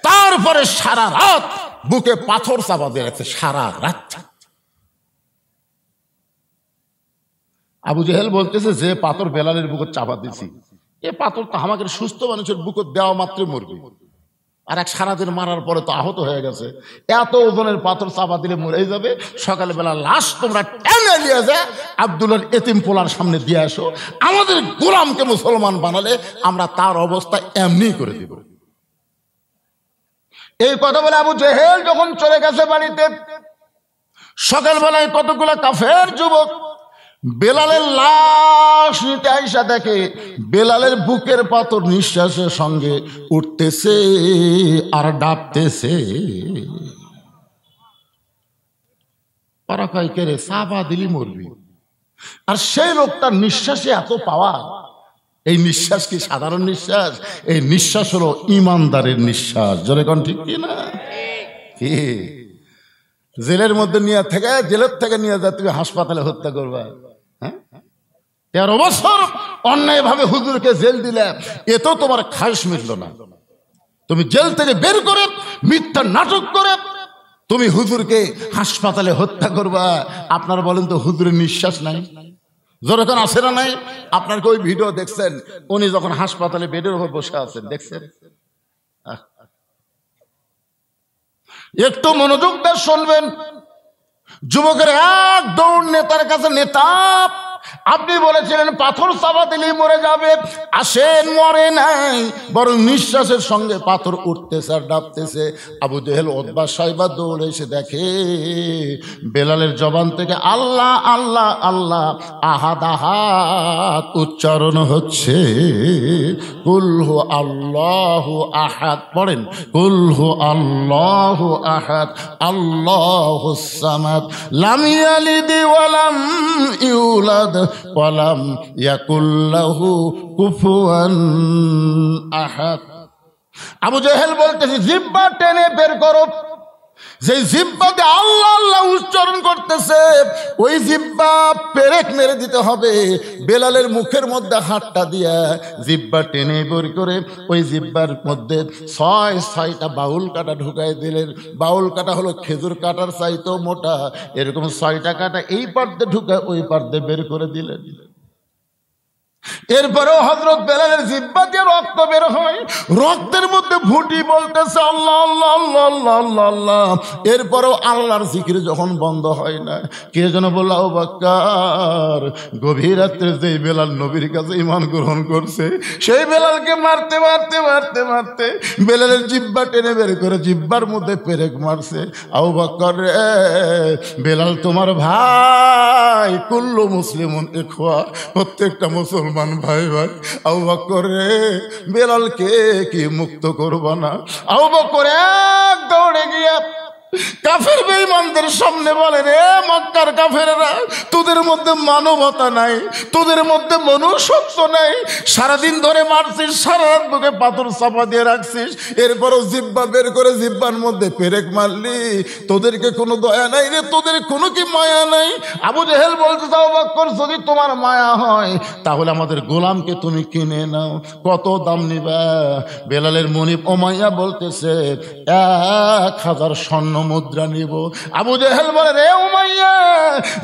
তারপরে সারা রাত বুকে পাথর চাপা দিয়ে রাখছে, সারা রাত। আবু জেহেল বলতেছে যে পাথর বেলালের বুকে চাপা দিছি, এ পাথর তো আমাদের সুস্থ মানুষের বুকে দেওয়া মাত্র মরবে, আর এক সারাদিন মারার পরে তো আহত হয়ে গেছে, এত ওজনের পাথর চাপা দিলে মরে যাবে। সকালবেলা লাশ তোমরা টেনে নিয়ে যায় আব্দুল্লাহর এতিম পোলার সামনে দিয়ে আসো, আমাদের গোলামকে মুসলমান বানালে আমরা তার অবস্থা এমনি করে দিব। এই কথা বলে আবু জেহেল যখন চলে গেছে বাড়িতে, সকালবেলায় কতগুলো কাফের যুবক বেলালের লাশ নিতে আইসা দেখে বেলালের বুকের পাথর নিঃশ্বাসের সঙ্গে উঠতেছে আর ডাবতেছে। পারাকাই কেড়ে চাপা দিলি মরবি, আর সেই লোকটার নিঃশ্বাসে এত পাওয়া। এই নিঃশ্বাস কি সাধারণ নিঃশ্বাস? এই নিঃশ্বাস হলো ইমানদারের নিঃশ্বাস। জোরে কোন ঠিক কি না? কি জেলের মধ্যে নিয়ে থেকে, জেলের থেকে নিয়ে যা তুমি হাসপাতালে হত্যা করবা? 13 বছর অন্যায় ভাবে হুজুরকে জেল দিলে, এত তোমার খায়শ মিটল না। তুমি জেল থেকে বের করে মিথ্যা নাটক করে তুমি হুজুরকে হাসপাতালে হত্যা করবা। আপনারা বলেন তো হুজুরের নিঃশ্বাস নাই? যখন আসে না নাই? আপনার কি ওই ভিডিও দেখছেন উনি যখন হাসপাতালে বেডের উপর বসে আছেন? দেখছেন? একটু মনোযোগ দিয়ে শুনবেন। যুবকের এক দৌড় নেতার কাছে, নেতা আপনি বলেছিলেন পাথর চাপা দিলেই মরে যাবে, আসেন মরে নাই, বরং নিঃশ্বাসের সঙ্গে পাথর উঠতেছে আর ডাবতেছে। আবু জেহেল ওতবা সাইবা দৌড়ে এসে দেখে বেলালের জবান থেকে আল্লাহ আল্লাহ আল্লাহ আহাদ আহাদ উচ্চারণ হচ্ছে। কুলহু আল্লাহু আহাদ, পড়েন কুলহু আল্লাহু আহাদ আল্লাহুস সামাদ লাম ইয়ালিদ ওয়া লাম ইউলাদ ওয়ালাম ইয়াকুল লাহু কুফুয়ান আহাদ। আবু জেহেল বলতেছে জিহ্বা টেনে বের করো। যে জিহ্বাতে আল্লাহ আল্লাহ উচ্চারণ করতেছে ওই জিহ্বা পেরেক মেরে দিতে হবে। বেলালের মুখের মধ্যে হাতটা দিয়া জিহ্বা টেনে বের করে ওই জিহ্বার মধ্যে 6টা বাউল কাটা ঢুকাই দিলেন। বাউল কাটা হলো খেজুর কাটার চাইতেও মোটা, এরকম 6টা কাটা এই পার্দে ঢুকায় ওই পার্দে বের করে দিলেন। এরপরেও হযরত বেলালের জিহ্বা দিয়ে রক্ত বের হয়, রক্তের মধ্যে ফুটি বলতেছে আল্লাহ আল্লাহ আল্লাহ আল্লাহ আল্লাহ আল্লাহ। এরপরেও আল্লাহর জিকির যখন বন্ধ হয় না, কে যেন বলল আবু বকর গভীর রাত্রে যেই বেলাল নবীর কাছে ঈমান গ্রহণ করছে সেই বেলালকে মারতে মারতে মারতে মারতে বেলালের জিহ্বা টেনে বের করে জিহ্বার মধ্যে পেরেক মারছে। আবু বকর রে, বেলাল তোমার ভাই, কুল্লু মুসলিমুন ইখওয়া, প্রত্যেকটা মুসলমান ভাই ভাই। আবু বকর রে, বেলালকে কি মুক্ত করবা না? আবু বকর এক দৌড়ে গিয়া কাফের বেঈমানদের সামনে বলে, রে মক্কার কাফেররা, তোদের মধ্যে মানবতা নাই, তোদের মধ্যে মনুষ্যত্ব নাই। সারাদিন ধরে মারছিস, সারা রাত বুকে পাথর চাপা দিয়ে রাখছিস, এরপরও জিহ্বা বের করে জিহ্বার মধ্যে পেরেক মারলি, তোদেরকে কোনো দয়া নাই রে, তোদের কোনো কি মায়া নাই? আবু জেহেল বলতে চাও বকর যদি তোমার মায়া হয় তাহলে আমাদের গোলামকে তুমি কিনে নাও, কত দাম নিবা? বেলালের মনিব উমাইয়া বলতেছে 1000 স্বর্ণ মুদ্রা নিব। আবু জেহেল বলে, রে উমাইয়া,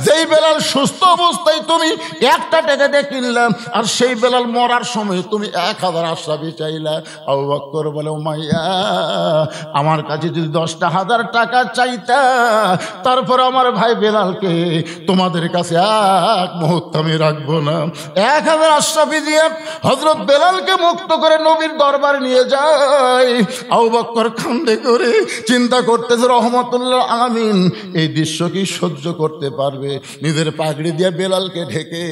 যেই বেলাল সুস্থ অবস্থায় তুমি 1টা টাকা দিয়ে কিনলাম, আর সেই বেলাল মরার সময় তুমি 1000 আশরাফি চাইলা। আবু বকর বলে, উমাইয়া আমার কাছে যদি 10,000 টাকা চাইতা তারপর আমার ভাই বেলালকে তোমাদের কাছে এক মুহূর্ত আমি রাখবো না। 1000 আশরাফি দিয়ে হযরত বেলালকে মুক্ত করে নবীর দরবারে নিয়ে যায়। আবু বকর কান্দে করে চিন্তা করতেছে রহমতুল্লাহ আলামিন এই দৃশ্য কি সহ্য করতে পারবে? নিজের পাগড়ি দিয়ে বেলালকে ঢেকে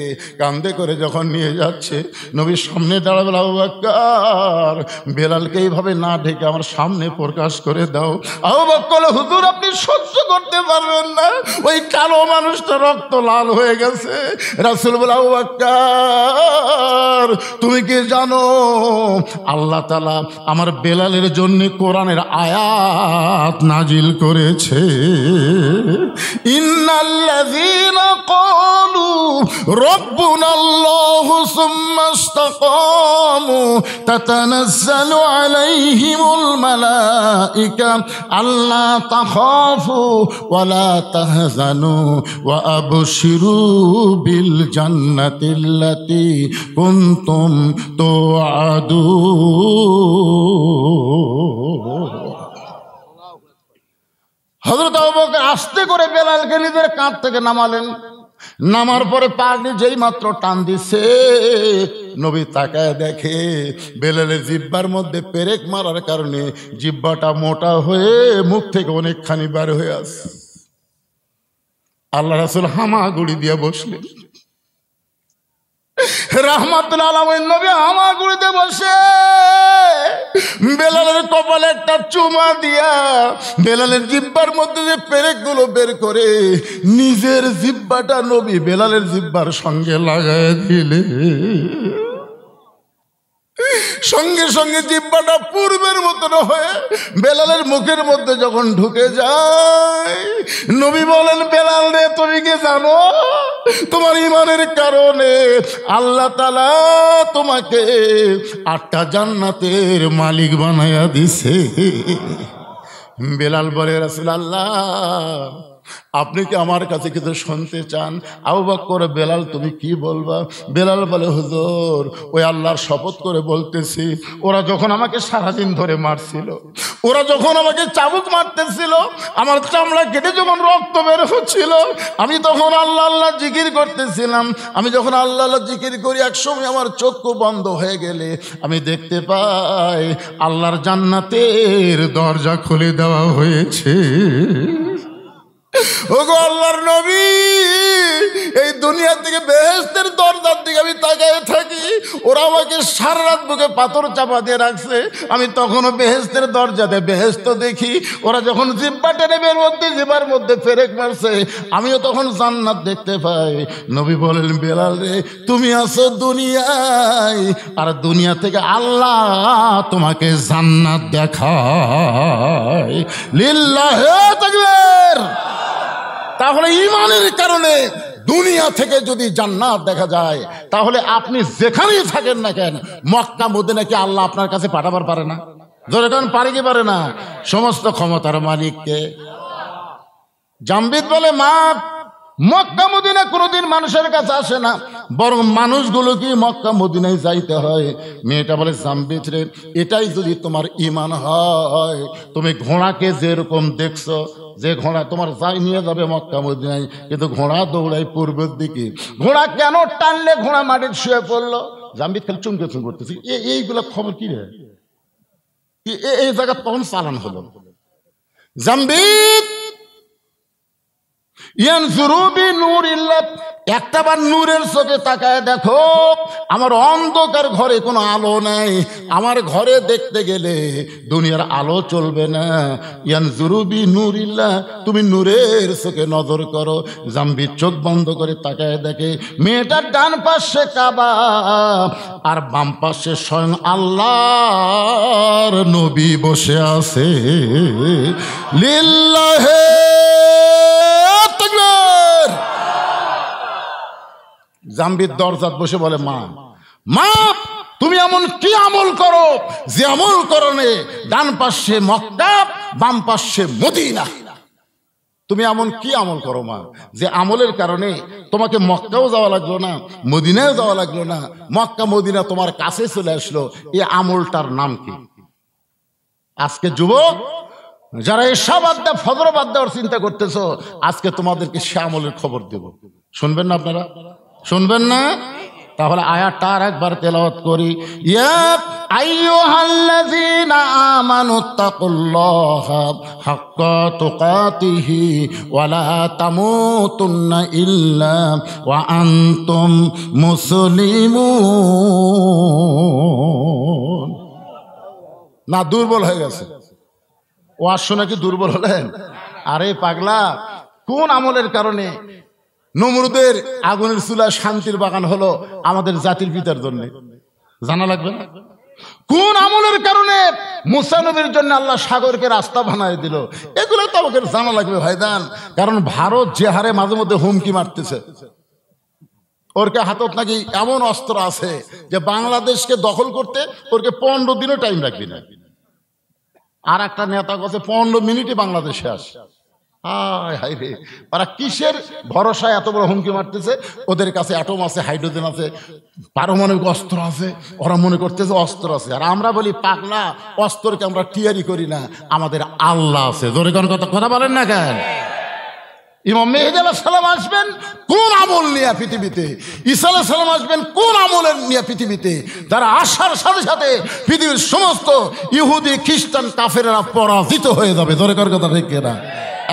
কান্দে করে যখন নিয়ে যাচ্ছে, নবীর সামনে দাঁড়াবে, আবু বকর বেলালকে এইভাবে না ঢেকে আমার সামনে প্রকাশ করে দাও। আবু বকর, হুজুর আপনি সহ্য করতে পারবেন না, ওই কালো মানুষটা রক্ত লাল হয়ে গেছে। রাসূল বলে, আবু বকর তুমি কি জানো আল্লাহ তাআলা আমার বেলালের জন্য কোরআনের আয়াত নাজিল করেছে। ইন্নাল্লাযীনা ক্বালু রাব্বুনাল্লাহু সুম্মা ইসতাকামু তাতানাজ্জালু আলাইহিমুল মালাইকা আল্লা তাখাফু ওয়া লা তাহজানু ওয়া আবশিরু বিল জান্নাতিল্লাতী কুনতুম তুআদুন। হযরত আবু বকর আস্তে করে বেলালকে নিজের কাঁধ থেকে নামালেন। নামার পরে পাগড়ি যেই মাত্র টান দিছে, নবী তাকায় দেখে বেলালের জিহ্বার মধ্যে পেরেক মারার কারণে জিহ্বাটা মোটা হয়ে মুখ থেকে অনেকখানি বার হয়ে আসে। আল্লাহ রাসূল হামাগুড়ি দিয়ে বসলেন। রাহমাতুল আলামিন নবী হামাগুড়িতে বসে বেলালের কপালে একটা চুমা দিয়া বেলালের জিহ্বার মধ্যে যে পেরেকগুলো বের করে নিজের জিহ্বাটা নবী বেলালের জিহ্বার সঙ্গে লাগায় দিলে সঙ্গে সঙ্গে জিহ্বাটা পূর্বের মতন হয়ে বেলালের মুখের মধ্যে যখন ঢুকে যায়, নবী বলেন, বেলাল রে, তুমি কি জানো তোমার ঈমানের কারণে আল্লাহ তাআলা তোমাকে 8টা জান্নাতের মালিক বানায়া দিছে। বেলাল বলে, রাসূলুল্লাহ আপনি কি আমার কাছে কিছু শুনতে চান? আবু বকর, বেলাল তুমি কি বলবা? বেলাল বলে, হুজুর ওই আল্লাহর শপথ করে বলতেছি, ওরা যখন আমাকে সারাদিন ধরে মারছিল, ওরা যখন আমাকে চাবুক মারতেছিল, আমার চামড়া কেটে যখন রক্ত বের হচ্ছিল, আমি তখন আল্লাহ আল্লাহ জিকির করতেছিলাম। আমি যখন আল্লাহ আল্লাহ জিকির করি, একসময় আমার চক্ষু বন্ধ হয়ে গেলে আমি দেখতে পাই আল্লাহর জান্নাতের দরজা খুলে দেওয়া হয়েছে। ওগো আল্লাহর নবী, এই দুনিয়া থেকে বেহেশতের দরজার দিকে আমি তাকিয়ে থাকি, ওরা আমাকে সারা রাত বুকে পাথর চাপা দিয়ে রাখছে, আমি তখনও বেহেশতের দরজাতে বেহেশত দেখি। ওরা যখন জিহ্বা টেনে বের মধ্যে জিহ্বার মধ্যে পেরেক মারছে, আমিও তখন জান্নাত দেখতে পাই। নবী বলেন, বেলাল রে, তুমি আছো দুনিয়ায়, আর দুনিয়া থেকে আল্লাহ তোমাকে জান্নাত দেখায়। লিল্লাহি তাকবীর। তাহলে ঈমানের কারণে দুনিয়া থেকে যদি জান্নাত দেখা যায়, তাহলে আপনি যেখানেই থাকেন না কেন, মক্কা মদিনা কি আল্লাহ আপনার কাছে পাঠাবার পারে না? যখন পারে কি পারে না? সমস্ত ক্ষমতার মালিককে। জামবিদ বলে, মা মক্কা মদিনা কোনোদিন মানুষের কাছে আসে না, বরং মানুষগুলো কি মক্কা মদিনায় যাইতে হয়। মেয়েটা বলে, জামবিদ রে, এটাই যদি তোমার ঈমান হয়, তুমি ঘোড়াকে যেরকম দেখছো, যে ঘোড়া তোমার যাই নিয়ে যাবে মক্কা মদিনায়, কিন্তু ঘোড়া দৌড়ায় পূর্বের দিকে, ঘোড়া কেন টানলে ঘোড়া মাটির শুয়ে পড়লো? জামবিদ খালি চুমকে চুম করতেছি, এইগুলো খবর কি রে? এই জায়গা তখন চালান হলো। জামবিদ একটাবার নূরের চোখে তাকায় দেখো, আমার অন্ধকার ঘরে কোনো আলো নাই, আমার ঘরে দেখতে গেলে দুনিয়ার আলো চলবে না। ইয়ানজুরুবি নূরিল্লাহ, তুমি নূরের চোখে নজর করো। জামবিদ চোখ বন্ধ করে তাকায় দেখে, মেয়েটার ডান পাশে কাবা আর বাম পাশে স্বয়ং আল্লাহর নবী বসে আছে। লিল্লাহি তাকবীর। জামবিদ দরজাত বসে বলে, মা তুমি এমন কি আমল করো যে আমল করনে ডান পাশে মক্কা বাম পাশে মদিনা? তুমি এমন কি আমল করো মা, যে আমলের কারণে তোমাকে মক্কাও যাওয়া লাগলো না, মদিনাও যাওয়া লাগলো না, মক্কা মদিনা তোমার কাছে চলে আসলো? এই আমলটার নাম কি? আজকে যুবক যারা এসা বাদ দেয়, ফজর বাদ দেওয়ার চিন্তা করতেছো, আজকে তোমাদেরকে সে আমলের খবর দেব। শুনবেন না আপনারা? শুনবেন না? তাহলে আয়াতটা আর একবার তেলাওয়াত করি। ইয়া আইয়ুহাল্লাযীনা আমানুত্তাকুল্লাহা হাক্কা তুকাতিহি ওয়া লা তামুতুন্না ইল্লা ওয়া আনতুম মুসলিমুন। না, দুর্বল হয়ে গেছে ওয়াজ শুনে কি দুর্বল হলেন? আরে পাগলা, কোন আমলের কারণে নমরুদের আগুনের চুলা শান্তির বাগান হলো আমাদের জাতির পিতার জন্য? জানা লাগবে না? কোন আমলের কারণে মুসা নবীর জন্য আল্লাহ সাগরকে রাস্তা বানায় দিল, এগুলো তো আমাকে জানা লাগবে ভাইজান। কারণ ভারত যে হারে মাঝে মধ্যে হুমকি মারতেছে, ওরকে হাতত নাকি এমন অস্ত্র আছে যে বাংলাদেশকে দখল করতে ওরকে 15 দিনও টাইম লাগবে না। আর একটা নেতা কাছে 15 মিনিটে বাংলাদেশে আসে। হায় হায় রে, ওরা কিসের ভরসায় এত বড় হুমকি মারতেছে? ওদের কাছে অ্যাটম আছে, হাইড্রোজেন আছে, পারমাণবিক অস্ত্র আছে, ওরা মনে করতেছে অস্ত্র আছে। আর আমরা বলি পাগলা, অস্ত্রকে আমরা টিয়ারি করি না, আমাদের আল্লাহ আছে। জোরে কোন কথা বলেন না কেন? ইমাম মেহেদী আলাইহিস সালাম আসবেন কোন আমল নিয়ে পৃথিবীতে? ঈসা আলাইহিস সালাম আসবেন কোন আমলের নিয়ে পৃথিবীতে? যারা আসার সাথে সাথে পৃথিবীর সমস্ত ইহুদি খ্রিস্টান কাফেররা পরাজিত হয়ে যাবে। জোরে কোন কথা ঠিক কিনা?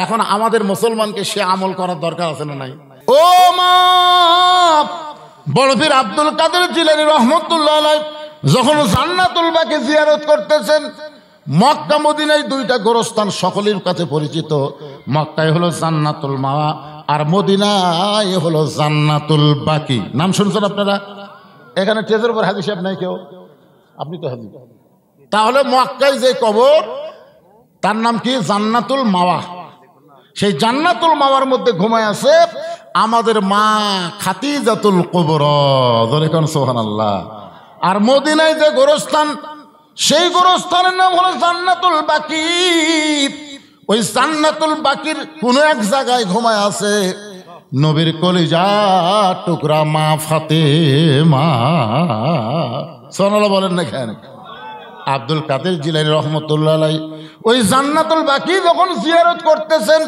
এখন আমাদের মুসলমানকে সে আমল করার দরকার আছে না নাই? ও মা, বড় পীর আব্দুল কাদের জিলানী রহমতুল্লাহ আলাইহি যখন জান্নাতুল বাকি জিয়ারত করতেছেন, মক্কা মদিনায় দুইটা গোরস্থান সকলের কাছে পরিচিত। মক্কায় হলো জান্নাতুল মাওয়া, আর মদিনায় হলো জান্নাতুল বাকি। নাম শুনছেন আপনারা? এখানে টেজের উপর হাজি সাহেব নাই কেউ? আপনি তো হাজি। তাহলে মক্কায় যে কবর, তার নাম কি? জান্নাতুল মাওয়া। সেই জান্নাতুল মাওয়ার মধ্যে ঘুমায় আছে আমাদের মা খাদিজাতুল কুবরা। জোরে কোন সুবহানাল্লাহ। আর মদিনায় যে গোরস্থান, সেই গোরস্থানের নাম হলো জান্নাতুল বাকি। ওই জান্নাতুল বাকির কোন এক জায়গায় ঘুমায় আছে নবীর কলিজা টুকরা মা ফাতেমা। সুবহানাল্লাহ বলেন না কেন? আব্দুল কাদের জিলানী রহমতুল্লাহ আলাইহি ওই জান্নাতুল বাকি যখন জিয়ারত করতেছেন,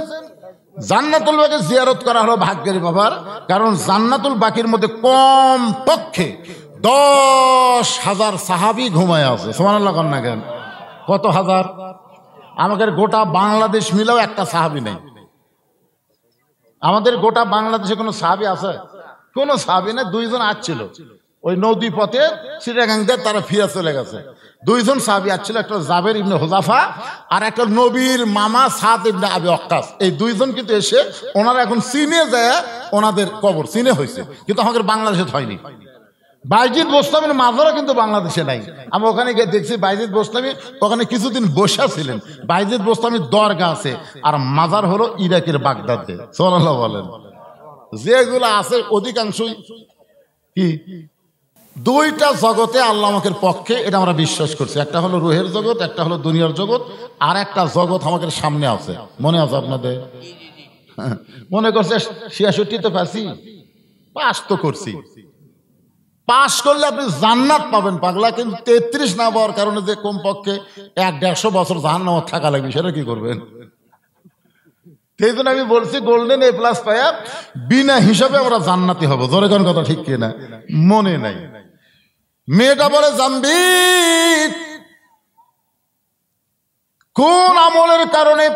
জান্নাতুল বাকি জিয়ারত করা হলো ভাগ্যের ব্যাপার। কারণ জান্নাতুল বাকির মধ্যে কম পক্ষে 10,000 সাহাবী ঘুমায় আছে। সুবহানাল্লাহ কন না কেন? কত হাজার? আমাদের গোটা বাংলাদেশ মিলেও একটা সাহাবী নেই। আমাদের গোটা বাংলাদেশে কোনো সাহাবী আছে? কোনো সাহাবী নেই। 2 জন আসছিল ওই নদী পথে চিটাগাং দিয়ে, তারা ফিরে চলে গেছে। 2 জন সাহাবী আসছিল, একটা জাবের ইবনে হুযাফা আর একটা নবীর মামা সাদ ইবনে আবি ওয়াক্কাস। এই 2 জন কিন্তু এসে ওনারা এখন চীনে যায়, ওনাদের কবর চীনে হয়েছে, কিন্তু আমাদের বাংলাদেশে হয়নি। বাইজিদ বোস্তামির মাজারও কিন্তু বাংলাদেশে নাই। আমি ওখানে গিয়ে দেখছি বাইজিদ বোস্তামি ওখানে কিছুদিন বসে ছিলেন। বাইজিদ বোস্তামির দরগা আছে, আর মাজার হলো ইরাকের বাগদাদে। সুবহানাল্লাহ বলেন। যেগুলো আছে অধিকাংশই কি? 2টা জগতে আল্লাহ আমাদের পক্ষে, এটা আমরা বিশ্বাস করছি। একটা হলো রুহের জগৎ, একটা হলো দুনিয়ার জগৎ, আর একটা জগৎ আমাদের সামনে আছে। মনে আছে আপনাদের? মনে করছে 66-তে পাস তো করছি। পাস করলে আপনি জান্নাত পাবেন পাগলা, কিন্তু 33 না পাওয়ার কারণে যে কমপক্ষে 100-150 বছর জাহান্নামে থাকা লাগবে, সেটা কি করবেন? সেই জন্য আমি বলছি গোল্ডেন A+ পায়া বিনা হিসাবে আমরা জান্নাতি হব। জোরে কোন কথা ঠিক কিনা? মনে নাই। মেয়েটা বলে জানবি কোন আমলের কারণে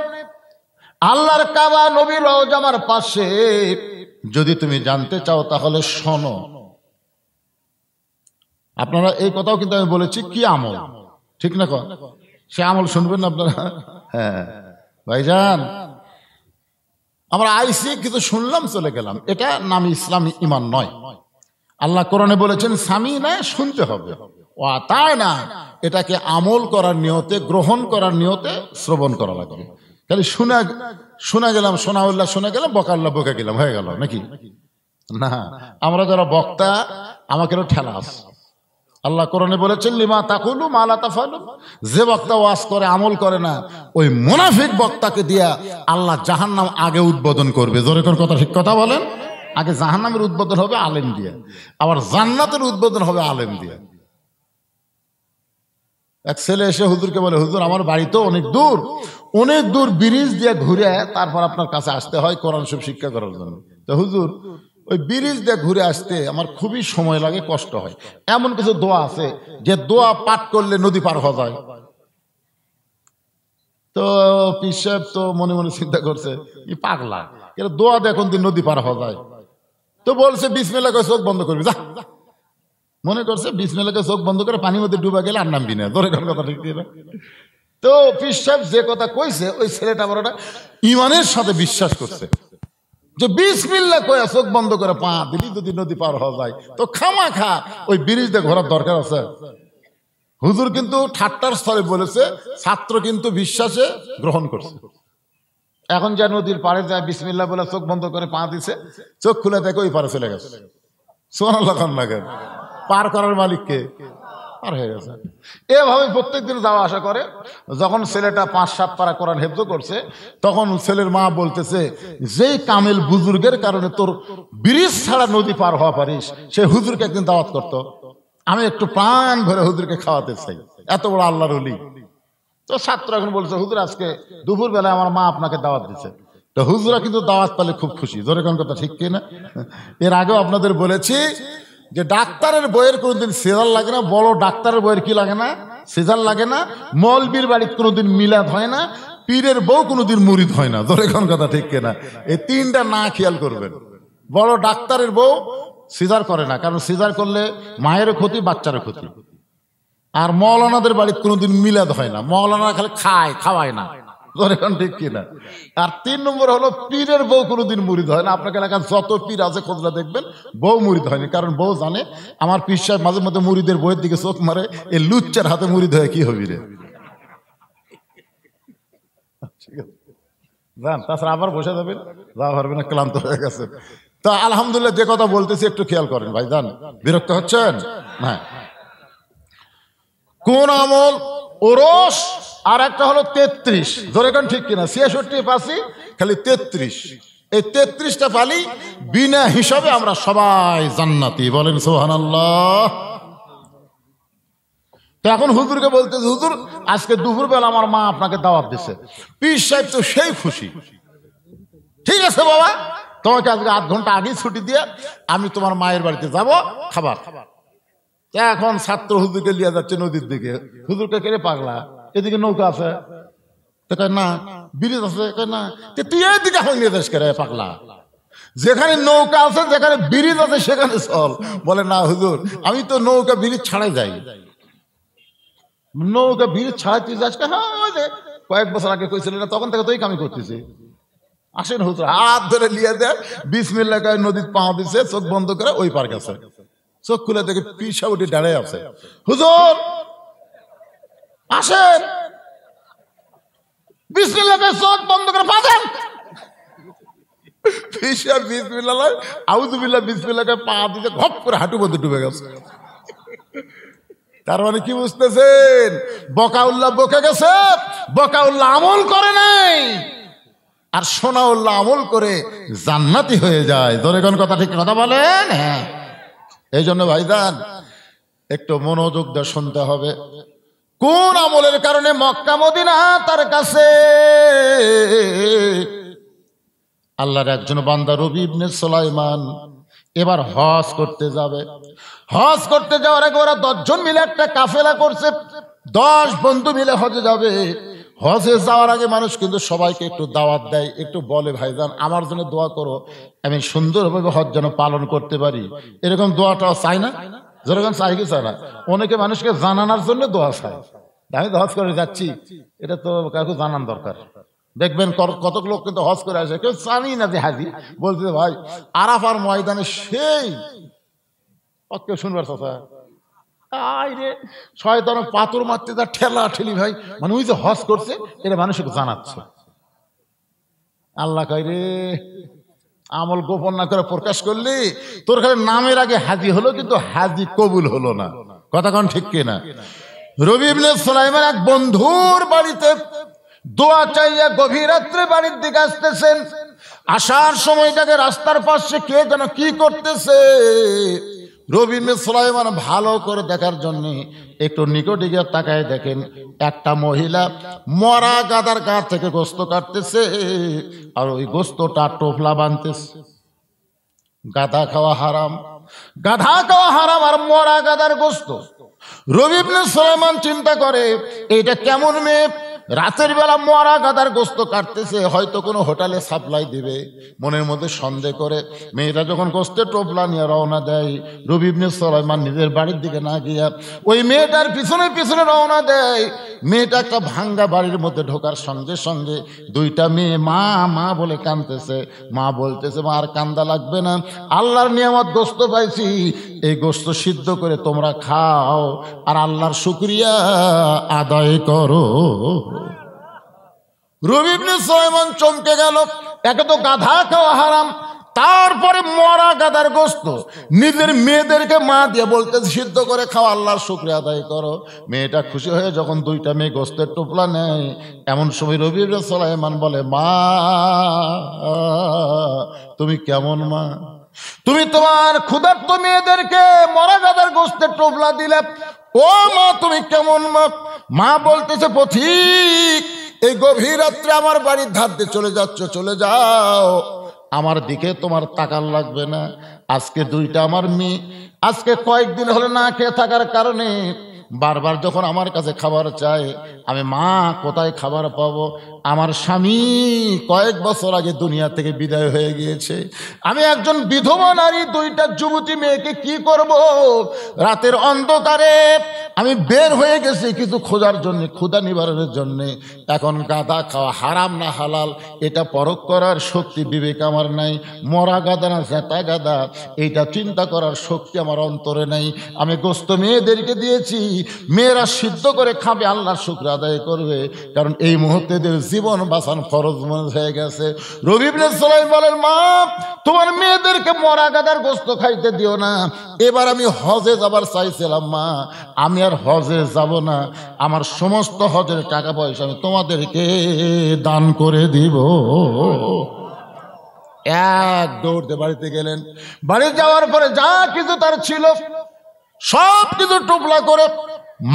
আল্লাহর কাবা নবীর রওজা আমার পাশে? যদি তুমি জানতে চাও তাহলে শোনো। আপনারা এই কথাও কিন্তু আমি বলেছি কি আমল, ঠিক না? সে আমল শুনবেন না আপনারা? হ্যাঁ ভাইজান, আমরা আইসি কিন্তু শুনলাম চলে গেলাম, এটা নাম ইসলামী ঈমান নয়। আল্লাহ কোরআনে বলেছেন স্বামী না, শুনতে হবে। ও তাই না, এটাকে আমল করার নিয়তে, গ্রহণ করার নিয়তে শ্রবণ করা লাগবে। খালি শোনা গেলাম, শোনা গেলাম, বকাল্লা বকে গেলাম, হয়ে গেল নাকি? না, আমরা যারা বক্তা আমাকেও ঠেলা আছে। আল্লাহ কোরআনে বলেছেন লিমা তাকুলু মা লা তাফালুন। যে বক্তা ওয়াজ করে আমল করে না, ওই মুনাফিক বক্তাকে দিয়া আল্লাহ জাহান্নাম আগে উদ্বোধন করবে। জোরে কোন কথা ঠিক কথা বলেন? আগে জাহান্নামের উদ্বোধন হবে আলেম দিয়ে, আবার জান্নাতের উদ্বোধন হবে আলেম দিয়ে। এক ছেলে এসে হুজুরকে বলে, হুজুর আমার বাড়ি তো অনেক দূর ব্রিজ দিয়ে ঘুরে তারপর আপনার কাছে আসতে হয় কোরআন শরীফ শিক্ষা করার জন্য। তো হুজুর ওই ব্রিজ দিয়ে ঘুরে আসতে আমার খুবই সময় লাগে, কষ্ট হয়। এমন কিছু দোয়া আছে যে দোয়া পাঠ করলে নদী পার হওয়া যায়? তো পীর সাহেব তো মনে মনে চিন্তা করছে, এই পাগলা, এর দোয়া দেখুন দিন নদী পার হওয়া যায়। তো বলছে বিসমিল্লাহ করে চোখ বন্ধ করবি, যা। মনে করছে বিসমিল্লাহ করে চোখ বন্ধ করে পানির মধ্যে ডুবা গেলে আর নামবি না। ধরে কথা ঠিক না? তো পীর সাহেব যে কথা কইছে, ওই ছেলেটা বড়টা ইমানের সাথে বিশ্বাস করছে যে বিসমিল্লাহ কয়ে চোখ বন্ধ করে পা দিলি যদি নদী পার হওয়া যায়, তো খামাখা ওই ব্রিজ দিয়ে ঘোরার দরকার আছে? হুজুর কিন্তু ঠাট্টার স্থলে বলেছে, ছাত্র কিন্তু বিশ্বাসে গ্রহণ করছে। এখন যা নদীর পাড়ে যায় বিসমিল্লাহ বলে চোখ বন্ধ করে পা দিছে, চোখ খুলে দেখে ওই পারে চলে গেছে। সুবহানাল্লাহ লাগেন, পার করার মালিককে পার হয়ে গেছে। এভাবে প্রত্যেকদিন যাওয়া আসা করে। যখন ছেলেটা 5-7 পারা কোরআন হেফজ করছে, তখন ছেলের মা বলতেছে, যেই কামেল বুজুর্গের কারণে তোর ব্রিজ ছাড়া নদী পার হওয়া পারিস, সে হুজুরকে একদিন দাওয়াত করতো, আমি একটু প্রাণ ভরে হুজুরকে খাওয়াতে চাই, এত বড় আল্লাহর ওলি। তো ছাত্র এখন বলছে, হুজুর আজকে দুপুর বেলায় আমার মা আপনাকে দাওয়াত দিচ্ছে। তো হুজুরা কিন্তু দাওয়াত পালে খুব খুশি, জোরে কোন কথা ঠিক কিনা? এর আগেও আপনাদের বলেছি যে ডাক্তারের বইয়ের কোনোদিন সিজার লাগে না, বড় ডাক্তারের বইয়ের কি লাগে না, সিজার লাগে না। মৌলবীর বাড়িতে কোনোদিন মিলাদ হয় না, পীরের বউ কোনোদিন মুরিদ হয় না, জোরে কোন কথা ঠিক কিনা? এই তিনটা না খেয়াল করবেন। বড় ডাক্তারের বউ সিজার করে না, কারণ সিজার করলে মায়েরও ক্ষতি, বাচ্চারও ক্ষতি। আর মৌলানাদের বাড়িতে কোনোদিন মিলাদ হয় না, মৌলানা খালি খাওয়ায় না, ঠিক কিনা? আর 3 নম্বর হলো পীরের বউ কোনোদিন মুরিদ হয় না। আপনাকে এলাকার যত পীর আছে খোঁজলা দেখবেন, বউ মুরিদ হয়নি, কারণ বউ জানে আমার পীর সাহেব মাঝে মধ্যে মুরিদের বইয়ের দিকে চোখ মারে, এই লুচ্চার হাতে মুরিদ হয়ে কি হবি রে, জান। তাছাড়া আবার বসে যাবেন, যা পারবেন না, ক্লান্ত হয়ে গেছে। তা আলহামদুলিল্লাহ, যে কথা বলতেছি একটু খেয়াল করেন ভাই, জান বিরক্ত হচ্ছেন না? কোন আমল ওরস, আর একটা হলো 33, ধরে কোন ঠিক কিনা? 66 পাসি খালি 33, এই 33টা পালি বিনা হিসাবে আমরা সবাই জান্নাতি, বলেন সুবহানাল্লাহ। তো এখন হুজুরকে বলতেছে, হুজুর আজকে দুপুরবেলা আমার মা আপনাকে দাওয়াত দিছে। পীর সাহেব তো সেই খুশি, ঠিক আছে বাবা, তোমাকে আজকে 8 ঘন্টা আগে ছুটি দিয়ে আমি তোমার মায়ের বাড়িতে যাব, খাবার। এখন ছাত্র হুজুরকে লিয়ে যাচ্ছে নদীর দিকে। হুজুরকে কেড়ে পাগলা, এদিকে নৌকা আছে না, ব্রিজ আছে না, তুই এদিকে এখন নিয়ে যাস কেড়ে পাগলা? যেখানে নৌকা আছে, যেখানে ব্রিজ আছে সেখানে চল। বলে না হুজুর, আমি তো নৌকা ব্রিজ ছাড়াই যাই। নৌকা ব্রিজ ছাড়াই তুই যাস? হ্যাঁ, কয়েক বছর আগে কইছিল না, তখন থেকে তোই কামি করতেছি। আসেন হুজুর, হাত ধরে লিয়ে দেয়, বিসমিল্লাহ কয়ে নদীর পা দিছে, চোখ বন্ধ করে ওই পার গেছে। চোখ খুলে দেখে পিসা উঠে দাঁড়ায় আছে। হুজুর আসেন, বিসমিল্লাহ কয়ে চোখ বন্ধ করে পা দেন। পিসা বিসমিল্লাহ আউযুবিল্লাহ বিসমিল্লাহ কয়ে পা দিতে ঘপ করে হাঁটু মধ্যে ডুবে গেছে। তার মানে কি বুঝতেছেন? বকাউল্লাহ বকে গেছে, বকাউল্লাহ আমল করে নাই, আর সোনাউল্লাহ আমল করে জান্নাতি হয়ে যায়। ধরে কোন কথা ঠিক কথা বলেন? হ্যাঁ, এই জন্য ভাইজান একটু মনোযোগ দিয়ে শুনতে হবে। কোন আমলের কারণে মক্কা মদিনা তার কাছে? আল্লাহর একজন বান্দা রবি ইবনে সুলাইমান এবার হজ করতে যাবে। হজ করতে যাওয়ার আগে ওরা 10 জন মিলে একটা কাফেলা করছে, 10 বন্ধু মিলে হজে যাবে। হজে যাওয়ার আগে মানুষ কিন্তু সবাইকে একটু দাওয়াত দেয়, একটু বলে ভাইজান আমার জন্য দোয়া করো, আমি সুন্দরভাবে হজ যেন পালন করতে পারি। এরকম দোয়াটাও চাই না? যেরকম চাই কি চায় না? অনেকে মানুষকে জানানোর জন্য দোয়া চায়, আমি তো হজ করে যাচ্ছি, এটা তো কাউকে জানান দরকার। দেখবেন কত লোক কিন্তু হজ করে আসে, কেউ জানি না যে হাজি, বলতে ভাই আরাফার ময়দানে সেই কেউ শুনবার কথা, আরে শয়তান পাথর মারতে তার ঠেলা ঠেলি ভাই, মানে ওই যে হজ করছে এটা মানুষকে জানাচ্ছে। আল্লাহ কয় রে, আমল গোপন না করে প্রকাশ করলি তোর খালি নামের আগে হাজি হলো, কিন্তু হাজি কবুল হলো না। কথা কোন ঠিক কিনা? রবি ইবনে সুলাইমান এক বন্ধুর বাড়িতে দোয়া চাইয়া গভীর রাত্রে বাড়ির দিকে আসতেছেন। আসার সময়টাকে রাস্তার পাশে কে যেন কি করতেছে, রবি ইবনে সুলাইমান ভালো করে দেখার জন্য একটু নিকটে গিয়ে তাকায় দেখেন একটা মহিলা মরা গাদার গা থেকে গোস্ত কাটতেছে, আর ওই গোস্তটা টোপলা বানতেছে। গাধা খাওয়া হারাম, গাধা খাওয়া হারাম, আর মরা গাদার গোস্ত। রবি ইবনে সুলাইমান চিন্তা করে এইটা কেমন মেয়ে, রাতের বেলা মরা গাদার গোস্ত কাটতেছে, হয়তো কোনো হোটেলে সাপ্লাই দিবে। মনের মধ্যে সন্দেহ করে মেয়েটা যখন গোস্তের টোপলা নিয়ে রওনা দেয়, রবি ইবনে সুলাইমান নিজের বাড়ির দিকে না গিয়া ওই মেয়েটার পিছনে পিছনে রওনা দেয়। মেয়েটা একটা ভাঙ্গা বাড়ির মধ্যে ঢোকার সঙ্গে সঙ্গে দুইটা মেয়ে মা মা বলে কাঁদতেছে। মা বলতেছে, মা আর কান্দা লাগবে না, আল্লাহর নিয়ামত গোশত পাইছি, এই গোশত সিদ্ধ করে তোমরা খাও আর আল্লাহর শুকরিয়া আদায় করো। রবি ইবনে সুলাইমান চমকে গেল। একে তো গাধা খাওয়া হারাম, তারপরে মরা গাধার গোশত নিজের মেয়েদেরকে মা দিয়ে বলতে সিদ্ধ করে খাওয়া, আল্লাহর শুকরিয়া আদায় করো। মেয়েটা খুশি হয়ে যখন দুইটা মেয়ে গোশতের টোপলা নেয়, এমন সময় রবি ইবনে সুলাইমান বলে, মা তুমি কেমন মা? তুমি তোমার ক্ষুধার্ত মেয়েদেরকে মরা গাধার গোশতের টোপলা দিলে, ও মা তুমি কেমন মা? মা বলতেছে, পথিক এই গভীর রাত্রে আমার বাড়ির ধার দিয়ে চলে যাচ্ছ, চলে যাও, আমার দিকে তোমার তাকান লাগবে না। আজকে দুইটা আমার মেয়ে আজকে কয়েকদিন হলো না খেয়ে থাকার কারণে বারবার যখন আমার কাছে খাবার চায়, আমি মা কোথায় খাবার পাবো? আমার স্বামী কয়েক বছর আগে দুনিয়া থেকে বিদায় হয়ে গিয়েছে, আমি একজন বিধবা নারী, দুইটা যুবতী মেয়েকে কি করব? রাতের অন্ধকারে আমি বের হয়ে গেছি কিছু খোঁজার জন্য, ক্ষুধা নিবারণের জন্য। এখন গাদা খাওয়া হারাম না হালাল এটা পরখ করার শক্তি বিবেক আমার নাই। মরা গাদা না জেতা গাদা এইটা চিন্তা করার শক্তি আমার অন্তরে নাই। আমি গোশত মেয়েদেরকে দিয়েছি, মেয়েরা সিদ্ধ করে খাবে, আল্লাহর শুকর আদায় করবে, কারণ এই মুহূর্তে এদের জীবন বাঁচান ফরজ মনে হয়ে গেছে। রবি ইবনে সুলাইমান বলেন, মা তোমার মেয়েদেরকে মরা গাদার গোশত খাইতে দিও না। এবার আমি হজে যাবার চাইছিলাম মা, আমি আর হজে যাব না, আমার সমস্ত হজের টাকা পয়সা আমি তোমাদেরকে দান করে দিব। এক দৌড়তে বাড়িতে গেলেন। বাড়ি যাওয়ার পরে যা কিছু তার ছিল সব কিছু টুকলা করে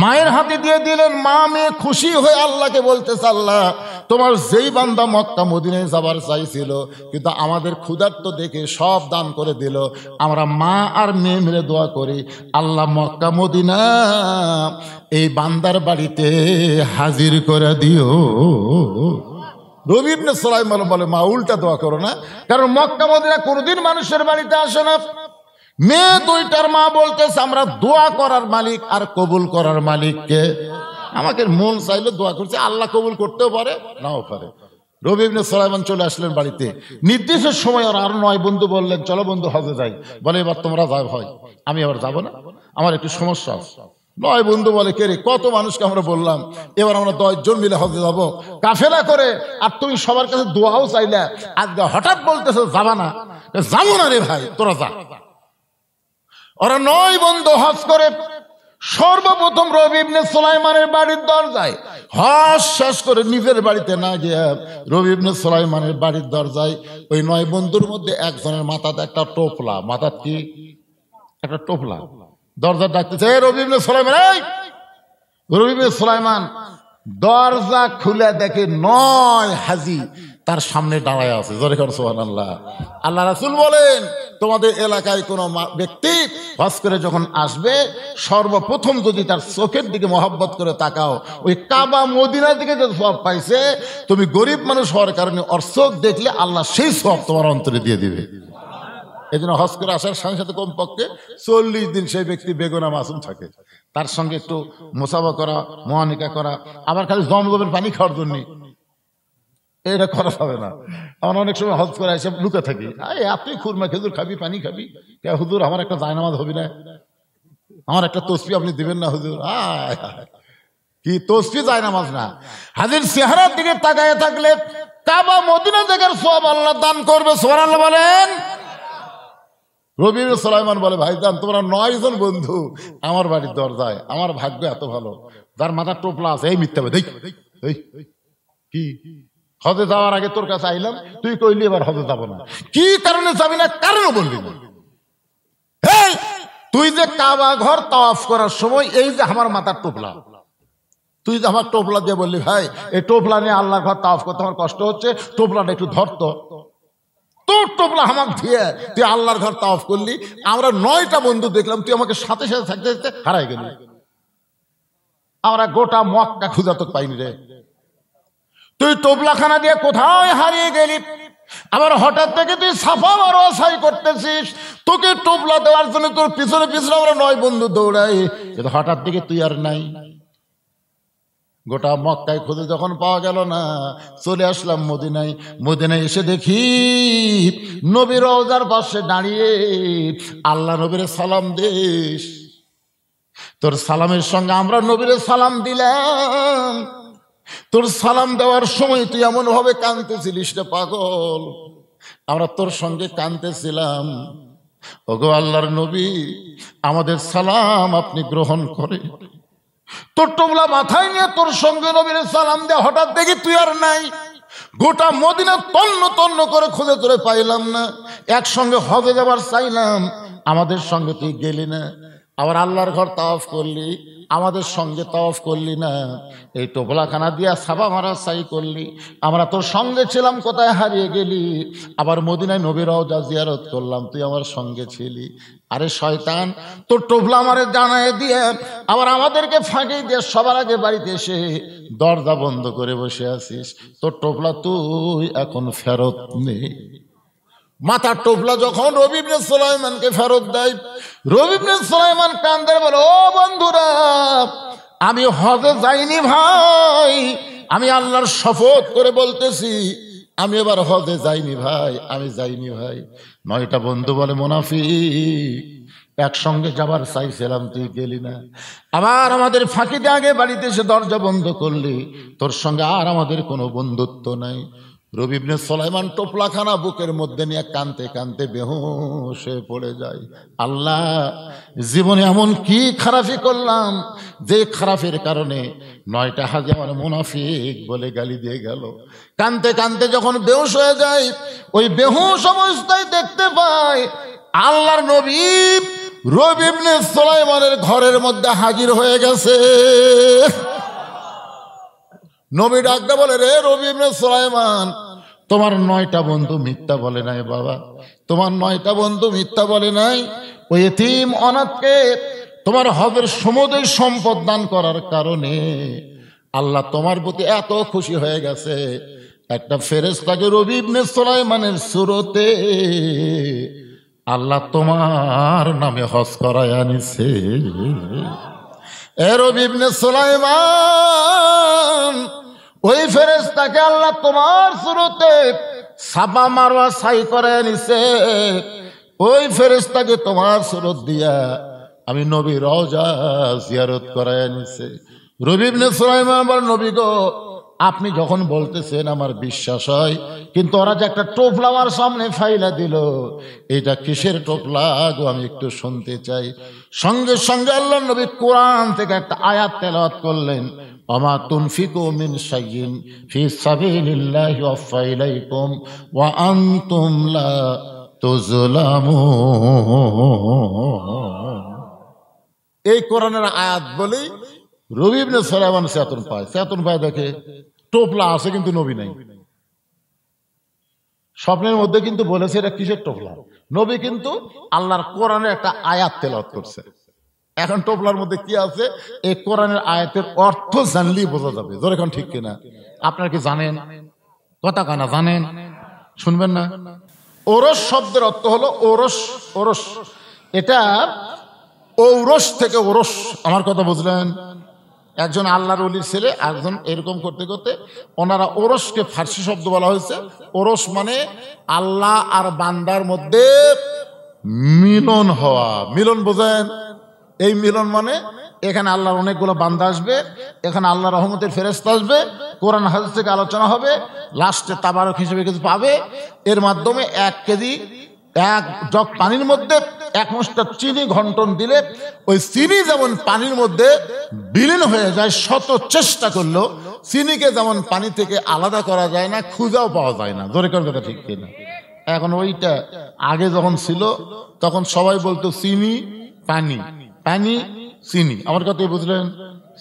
মায়ের হাতে দিয়ে দিলেন। মা মেয়ে খুশি হয়ে আল্লাহকে বলতেছে, আল্লাহ তোমার যেই বান্দা মক্কা মদিনায় যাবার চাইছিল কিন্তু আমাদের ক্ষুধার্ত দেখে সব দান করে দিল, আমরা মা আর মেয়ে মিলে দোয়া করি, আল্লাহ মক্কা মদিনা এই বান্দার বাড়িতে হাজির করে দিও। রবি ইবনে সুলাইমান বলে, মা উল্টা দোয়া করো না, কারণ মক্কা মদিনা কোনোদিন মানুষের বাড়িতে আসে না। মেয়ে দুইটার মা বলতেছে, আমরা দোয়া করার মালিক আর কবুল করার মালিককে। আমাকে মন চাইলে দোয়া করছে, আল্লাহ কবুল করতেও পারে নাও পারে। রবি ইবনে সুলাইমান চলে আসলেন বাড়িতে। নির্দিষ্ট সময় আর 9 বন্ধু বললেন, চলো বন্ধু হজে যাই। বলে, এবার তোমরা যাও ভাই, আমি আবার যাবো না, আমার একটু সমস্যা আছে। 9 বন্ধু বলে, কে রে, কত মানুষকে আমরা বললাম, এবার আমরা 10 জন মিলে হজে যাবো কাফেলা করে, আর তুমি সবার কাছে দোয়াও চাইলে, আজকে হঠাৎ বলতেছো যাবা না। যাবো না রে ভাই, তোরা যা। ওরা 9 বন্ধু হজ করে সর্বপ্রথম রবি ইবনে সুলাইমানের বাড়ির দরজায়, হজ শেষ করে নিজের বাড়িতে না গিয়ে রবি ইবনে সুলাইমানের বাড়ির দরজায় ওই 9 বন্ধুর মধ্যে একজনের মাথাতে একটা টোপলা, মাথার কি একটা টোপলা, দরজা ডাকতেছে, রবি ইবনে সুলাইমান। এই রবি ইবনে সুলাইমান দরজা খুলে দেখে 9 হাজি তার সামনে দাঁড়ায় আছে। জোরে করে সুবহানাল্লাহ। আল্লাহ রাসূল বলেন, তোমাদের এলাকায় কোনো ব্যক্তি হজ করে যখন আসবে, সর্বপ্রথম যদি তার চোখের দিকে মহব্বত করে তাকাও, ওই কাবা মদিনার দিকে যে সওয়াব পাইছে, তুমি গরিব মানুষ হওয়ার কারণে ওর চোখ দেখলে আল্লাহ সেই সওয়াব তোমার অন্তরে দিয়ে দিবে। এই জন্য হজ করে আসার সাথে সাথে কমপক্ষে 40 দিন সেই ব্যক্তি বেগুনা মাসুম থাকে, তার সঙ্গে একটু মুসাফা করা, মুআনিকা করা। আবার খালি জমজমের পানি খাওয়ার জন্য এটা করা যাবে না। আমরা অনেক সময় হজ করে এসে লুকে থাকি, আপনি খুরমা খেজুর খাবি, পানি খাবি, কে হুজুর আমার একটা জায়নামাজ হবি না, আমার একটা তসবি আপনি দিবেন না হুজুর? কি তসবি জায়নামাজ না, হাজির চেহারার দিকে তাকায় থাকলে কাবা মদিনা জায়গার সওয়াব আল্লাহ দান করবে। সুবহানাল্লাহ বলেন। রবি ইবনে সুলাইমান বলে, ভাইজান তোমরা 9 জন বন্ধু আমার বাড়ির দরজায়, আমার ভাগ্য এত ভালো, যার মাথার টোপলা আছে। এই মিথ্যা দেখ কি হজে যাওয়ার আগে তোর কাছে আইলাম, তুই কইলি এবার হজে যাবো না, কি কারণে যাবি না কারণও বলবি না। তুই যে কাবা ঘর তাওয়াফ করার সময় এই যে আমার মাথার টোপলা, তুই যে আমার টোপলা দিয়ে বললি, ভাই এই টোপলা নিয়ে আল্লাহর ঘর তাওয়াফ করতে আমার কষ্ট হচ্ছে, টোপলাটা একটু ধরতো, তোর টোপলা আমাকে দিয়ে তুই আল্লাহর ঘর তাওয়াফ করলি। আমরা 9টা বন্ধু দেখলাম, তুই আমাকে সাথে সাথে থাকতে থাকতে হারাই গেলি। আমরা গোটা মক্কা খুঁজা তো পাইনি রে, তুই টোপলাখানা দিয়ে কোথায় হারিয়ে গেলি। আবার হঠাৎ থেকে তুই সাফা মারোয়া সাই করতেছিস, তোকে টোপলা দেওয়ার জন্য তোর পিছনে পিছনে আমরা 9 বন্ধু দৌড়াই, কিন্তু হঠাৎ থেকে তুই আর নাই। গোটা মক্কায় খুঁজে যখন পাওয়া গেল না, চলে আসলাম মদিনায়। মদিনায় এসে দেখি নবীর রওজার পাশে দাঁড়িয়ে আল্লাহ নবীর সালাম দিস। তোর সালামের সঙ্গে আমরা নবীর সালাম দিলাম। তোর সালাম দেওয়ার সময় তুই এমন ভাবে কাঁদতেছিলিস রে পাগল, আমরা তোর সঙ্গে কাঁদতেছিলাম। ওগো আল্লাহর নবী, আমাদের সালাম আপনি গ্রহণ করে। তোর টোপলা মাথায় নিয়ে তোর সঙ্গে নবীর সালাম দেয়া, হঠাৎ দেখি তুই আর নাই। গোটা মদিনা তন্ন তন্ন করে খুঁজে তোরে পাইলাম না। একসঙ্গে হজে যাবার চাইলাম, আমাদের সঙ্গে তুই গেলি না। আবার আল্লাহর ঘর তাওয়াফ করলি, আমাদের সঙ্গে তাওয়াফ করলি না। এই টোপলাখানা দিয়া সাবা মারা চাই করলি, আমরা তোর সঙ্গে ছিলাম, কোথায় হারিয়ে গেলি? আবার মদিনায় নবীর রওজা জিয়ারত করলাম, তুই আমার সঙ্গে ছিলি। আরে শয়তান, তোর টোপলা আমারে জানায় দিয়ে আবার আমাদেরকে ফাঁকি দিয়ে সবার আগে বাড়িতে এসে দরজা বন্ধ করে বসে আছিস। তোর টোপলা তুই এখন ফেরত নে। মাথার টোপলা যখন রবি ইবনে সুলাইমানকে ফেরত দেয়, রবি ইবনে সুলাইমান কান্দে, বলে ও বন্ধুরা, আমি হজে যাইনি ভাই, আমি আল্লাহর শপথ করে বলতেছি, আমি এবার হজে যাইনি ভাই, আমি যাইনি ভাই। 9টা বন্ধু বলে মুনাফিক, একসঙ্গে যাবার চাইছিলাম, তুই গেলি না। আবার আমাদের ফাঁকিতে আগে বাড়িতে এসে দরজা বন্ধ করলি, তোর সঙ্গে আর আমাদের কোনো বন্ধুত্ব নাই। রবি ইবনে সুলাইমান টোপলাখানা বুকের মধ্যে নিয়ে কাঁদতে কাঁদতে বেহুশ হয়ে পড়ে যায়। আল্লাহ, জীবনে এমন কি খারাপি করলাম যে খারাপের কারণে 9টা হাজি আমার মুনাফিক বলে গালি দিয়ে গেল। কাঁদতে কাঁদতে যখন বেহুশ হয়ে যায়, ওই বেহুশ অবস্থায় দেখতে পায় আল্লাহর নবী রবি ইবনে সুলাইমানের ঘরের মধ্যে হাজির হয়ে গেছে। নবী ডাকতে বলে, রে রবি ইবনে সুলাইমান, তোমার 9টা বন্ধু মিথ্যা বলে নাই বাবা, তোমার 9টা বন্ধু মিথ্যা বলে নাই। ওই এতিম অনাথকে তোমার হজের সমুদয় সম্পদ দান করার কারণে আল্লাহ তোমার প্রতি এত খুশি হয়ে গেছে, একটা ফেরেশতাকে রবি ইবনে সুলাইমানের সুরতে আল্লাহ তোমার নামে হজ করায় আনিছে। এ রবি ইবনে সুলাইমান, ওই ফেরেশতাকে আল্লাহ তোমার সুরতে সাফা মারওয়া সাই করে নিছে। ওই ফেরেশতাকে তোমার সুরত দিয়া আমি নবীর রওজা জিয়ারত করায় নিছে। রবি ইবনে সুলাইমান বলে, নবী গো, আপনি যখন বলতেছেন আমার বিশ্বাস হয়, কিন্তু ওরা যে একটা টোপলা আমার সামনে ফাইলা দিল, এটা কিসের টোপলা গো, আমি একটু শুনতে চাই। সঙ্গে সঙ্গে আল্লাহর নবী কোরআন থেকে একটা আয়াত তেলাওয়াত করলেন, ওমা তুনফিকু মিন শাইইন ফি সাবিলিল্লাহি ইউওয়াফা ইলাইকুম ওয়া আনতুম লা তুযলামুন। এই কোরআনের আয়াত বলেই রবি ইবনে সুলাইমান চেতন পায়, দেখে টোপলা আছে কিন্তু নবী নাই। স্বপ্নের মধ্যে কিন্তু বলেছে এটা কিসের টোপলা, নবী কিন্তু আল্লাহর কোরআনের একটা আয়াত তেলাওয়াত করছে। এখন টোপলার মধ্যে কি আছে, এই কোরআনের আয়াতের অর্থ জানলেই বোঝা যাবে। জোরে এখন ঠিক কিনা? আপনারা কি জানেন? কথা কানা জানেন? শুনবেন না? ওরস শব্দের অর্থ হলো ওরস, এটা ঔরস থেকে ওরস। আমার কথা বুঝলেন? একজন আল্লাহর ওলির ছেলে, একজন এরকম করতে করতে ওনারা ওরসকে ফার্সি শব্দ বলা হয়েছে। ওরস মানে আল্লাহ আর বান্দার মধ্যে মিলন হওয়া। মিলন বোঝেন? এই মিলন মানে এখানে আল্লাহর অনেকগুলো বান্দা আসবে, এখানে আল্লাহ রহমতের ফেরেশতা আসবে, কোরআন হাদিস থেকে আলোচনা হবে, লাস্টে তাবারক হিসেবে কিছু পাবে। এর মাধ্যমে 1 কেজি 1 জগ পানির মধ্যে 1 মুষ্টা চিনি ঘন্টন দিলে ওই চিনি যেমন পানির মধ্যে বিলীন হয়ে যায়, শত চেষ্টা করলো চিনিকে যেমন পানি থেকে আলাদা করা যায় না, খুঁজাও পাওয়া যায় না। জোরে কোন কথা ঠিক কিনা? এখন ওইটা আগে যখন ছিল তখন সবাই বলতো চিনি পানি, পানি চিনি। আমার কথা বুঝলেন?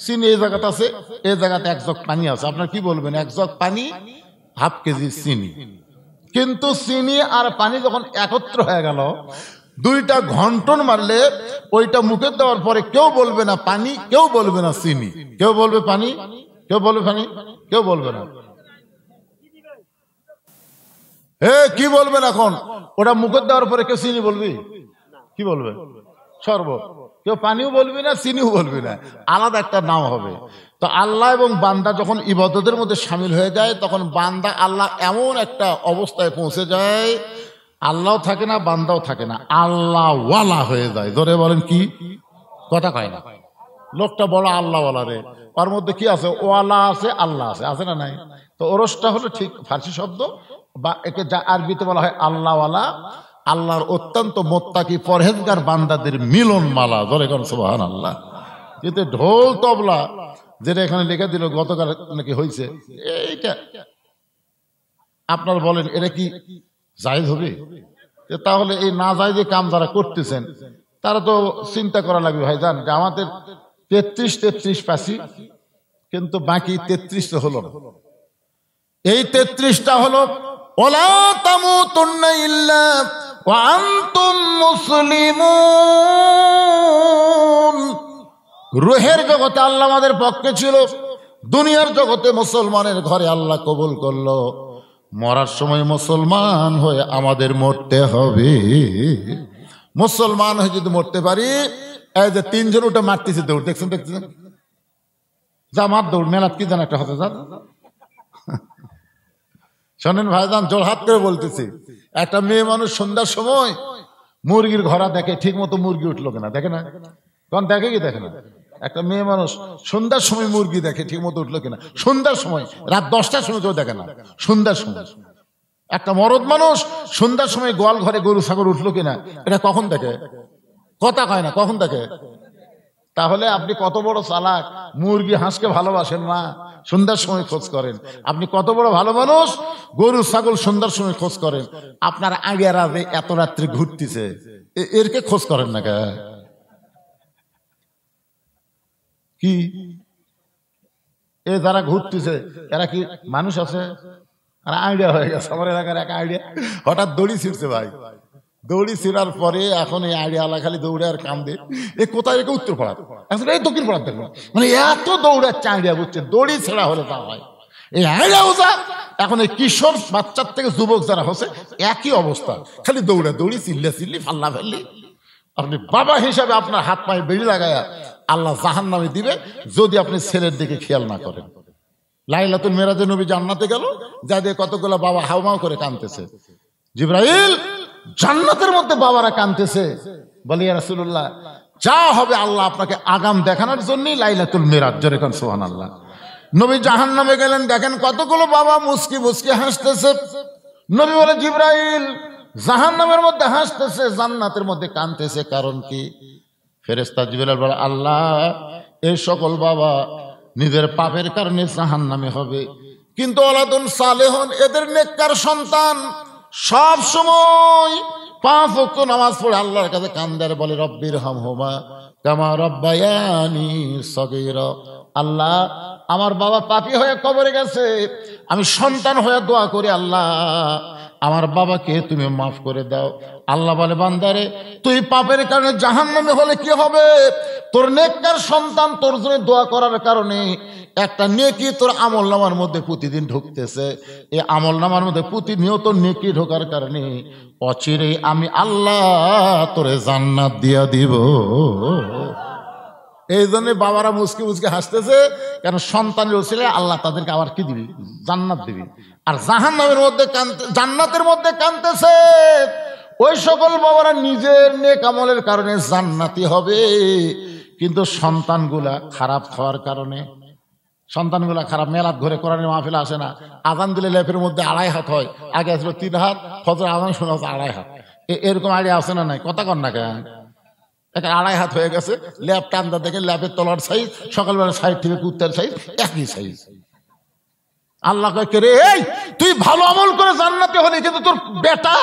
চিনি এই জায়গাতে আছে, এই জায়গাতে 1 জগ পানি আছে। আপনার কি বলবেন? 1 জগ পানি, 1/2 কেজি চিনি। কিন্তু চিনি আর পানি যখন একত্র হয়ে গেল, 2টা ঘন্টন মারলে ওইটা মুখে দেওয়ার পরে কেউ বলবে না পানি, কেউ বলবে না চিনি, কেউ বলবে পানি, কেউ বলবে পানি, কেউ বলবে না। কি বলবেন এখন? ওটা মুখে দেওয়ার পরে কেউ চিনি বলবি? কি বলবে? সর্ব। কেউ পানিও বলবি না, চিনিও বলবি না, আলাদা একটা নাম হবে। তো আল্লাহ এবং বান্দা যখন ইবাদতের মধ্যে সামিল হয়ে যায়, তখন বান্দা আল্লাহ এমন একটা অবস্থায় পৌঁছে যায়, আল্লাহও থাকে না, বান্দাও থাকে না, আল্লাহ ওয়ালা হয়ে যায়। ধরে বলেন কি কথা কয় না, লোকটা বড় আল্লাহ ওয়ালা রে, ওর মধ্যে কি আছে? ওয়ালা আছে, আল্লাহ আছে, আছে না নাই? তো ওরসটা হলো ঠিক ফার্সি শব্দ, বা একে যা আরবিতে বলা হয় আল্লাহওয়ালা, আল্লাহর অত্যন্ত মোত্তাকি পরহেজগার বান্দাদের মিলন মালা। ধরে কোন সুবহানাল্লাহ। কিন্তু ঢোল তবলা যেটা এখানে লিখে দিল গতকাল নাকি হয়েছে, এইটা আপনার বলেন এটা কি জায়েজ হবে? তাহলে এই না জায়েজ কাম যারা করতেছেন তারা তো চিন্তা করা লাগবে ভাই, জান যে আমাদের 33 পাসি, কিন্তু বাকি 33 হলো না। এই 33টা হলো ওয়ালা তামুতুন্না ইল্লা ওয়া আনতুম মুসলিমুন। রূহের জগতে আল্লাহ আমাদের পক্ষে ছিল, দুনিয়ার জগতে মুসলমানের ঘরে আল্লাহ কবুল করলো, মরার সময় মুসলমান হয়ে আমাদের মরতে হবে। মুসলমান হয়ে যদি মরতে পারি, এই যে 3 জন ওটা মারতেছে দৌড়, দেখছেন দেখছেন, যা মার দৌড়, মেলাত কি জান একটা হতে যান। শোনেন ভাইজান, জোরহাত করে বলতেছি, একটা মেয়ে মানুষ সন্ধ্যার সময় মুরগির ঘোড়া দেখে, ঠিক মতো মুরগি উঠলো কিনা দেখে না? কারণ দেখে কি দেখে না? একটা মেয়ে মানুষ সন্ধ্যার সময় মুরগি দেখে ঠিক মতো উঠলো কিনা, সন্ধ্যার সময়, রাত 10টার সময় কেউ দেখে না, সন্ধ্যার সময়। একটা মরদ মানুষ সন্ধ্যার সময় গোয়াল ঘরে গরু ছাগল উঠলো কিনা, এটা কখন দেখে? কথা কয় না, কখন দেখে? তাহলে আপনি কত বড় চালাক, মুরগি হাঁসকে ভালোবাসেন না, সন্ধ্যার সময় খোঁজ করেন। আপনি কত বড় ভালো মানুষ, গরু ছাগল সন্ধ্যার সময় খোঁজ করেন। আপনার আগে রাতে এত রাত্রে ঘুরতেছে, এরকে খোঁজ করেন না কে? কি এ যারা ঘুরতেছে এরা কি মানুষ আছে? আর আইডিয়া হয়ে গেছে, আমার এলাকার এক আইডিয়া হঠাৎ দড়ি ছিঁড়ছে ভাই, দৌড়ি ছিঁড়ার পরে এখন এই আইডিয়া আলা খালি দৌড়ে আর কান্দে, এ কোথায় রেখে উত্তর পাড়া, এখন এই দক্ষিণ পাড়ার দেখলো, মানে এত দৌড়াচ্ছে আইডিয়া, বুঝছে দড়ি ছেঁড়া হলে তা হয়। এই আইডিয়া ওজা এখন এই কিশোর বাচ্চার থেকে যুবক যারা হচ্ছে একই অবস্থা, খালি দৌড়া দৌড়ি, চিল্লা চিল্লি, ফাল্লা ফাল্লি। আপনি বাবা হিসাবে আপনার হাত পায়ে বেড়ি লাগায়া আল্লাহ জাহান্নামে দিবে যদি আপনি ছেলের দিকে খেয়াল না করেন। লাইলাতুল মেরাজে নবী জান্নাতে গেল, যা দিয়ে কতগুলো বাবা হাউমাউ করে কাঁদতেছে। জিবরাইল, জান্নাতের মধ্যে বাবারা কাঁদতেছে, বলে ইয়া রাসূলুল্লাহ যা হবে আল্লাহ আপনাকে আগাম দেখানোর জন্যই লাইলাতুল মেরাজ। জোরে কোন সুবহানাল্লাহ। নবী জাহান্নামে গেলেন, দেখেন কতগুলো বাবা মুস্কি মুস্কি হাসতেছে। নবী বলে জিবরাইল, জাহান্নামের মধ্যে হাসতেছে, জান্নাতের মধ্যে কাঁদতেছে, কারণ কি? ফেরেশতা জিবরাইল বলে আল্লাহ এই সকল বাবা নিজের পাপের কারণে জাহান্নামে হবে, কিন্তু ওয়ালাদুন সালেহুন, এদের নেককার সন্তান সব সময় 5 ওয়াক্ত নামাজ পড়ে আল্লাহর কাছে কান্দার, বলে রব্বির হামহুমা কামা রব্বায়ানি সগীরা। আল্লাহ আমার বাবা পাপী হয়ে কবরে গেছে, আমি সন্তান হয়ে দোয়া করি আল্লাহ আমার বাবাকে তুমি মাফ করে দাও। আল্লাহ বলে বান্দারে তুই পাপের কারণে জাহান্নামে হলে কি হবে? তোর নেককার সন্তান তোর জন্য দোয়া করার কারণে একটা নেকি তোর আমলনামার মধ্যে প্রতিদিন ঢুকতেছে। এই আমলনামার মধ্যে প্রতিনিয়ত নেকি ঢোকার কারণে অচিরেই আমি আল্লাহ তোরে জান্নাত দিয়া দিব। এই জন্য বাবারা মুসকে মুসকে হাসতেছে, কেন সন্তানের ছেলে আল্লাহ তাদেরকে আবার কি দিবি? জান্নাত দিবি। আর জাহান্নামের মধ্যে জান্নাতের মধ্যে কাঁদতেছে ওই সকল বাবারা নিজের নেক আমলের কারণে জান্নাতি হবে, কিন্তু সন্তানগুলা খারাপ হওয়ার কারণে, সন্তানগুলা খারাপ। মেলাত ঘরে কোরআনের মাহফিল আসে না, আজান দিলে লেপের মধ্যে 2.5 হাত হয়, আগে আসলো 3 হাত, ফজর আজান শোনা হচ্ছে 2.5 হাত। এরকম আইডিয়া আসে না? নাই কথা কর না কেন? 2.5 হাত হয়ে গেছে, ল্যাপ টান্দা দেখে ল্যাপের তলার সাইজ, সকালবেলা সাইড থেকে কুত্তার সাইজ একই সাইজ। আল্লাহ কয় রে, এই তুই ভালো আমল করে জান্নাতে হলি, কিন্তু তোর বেটা,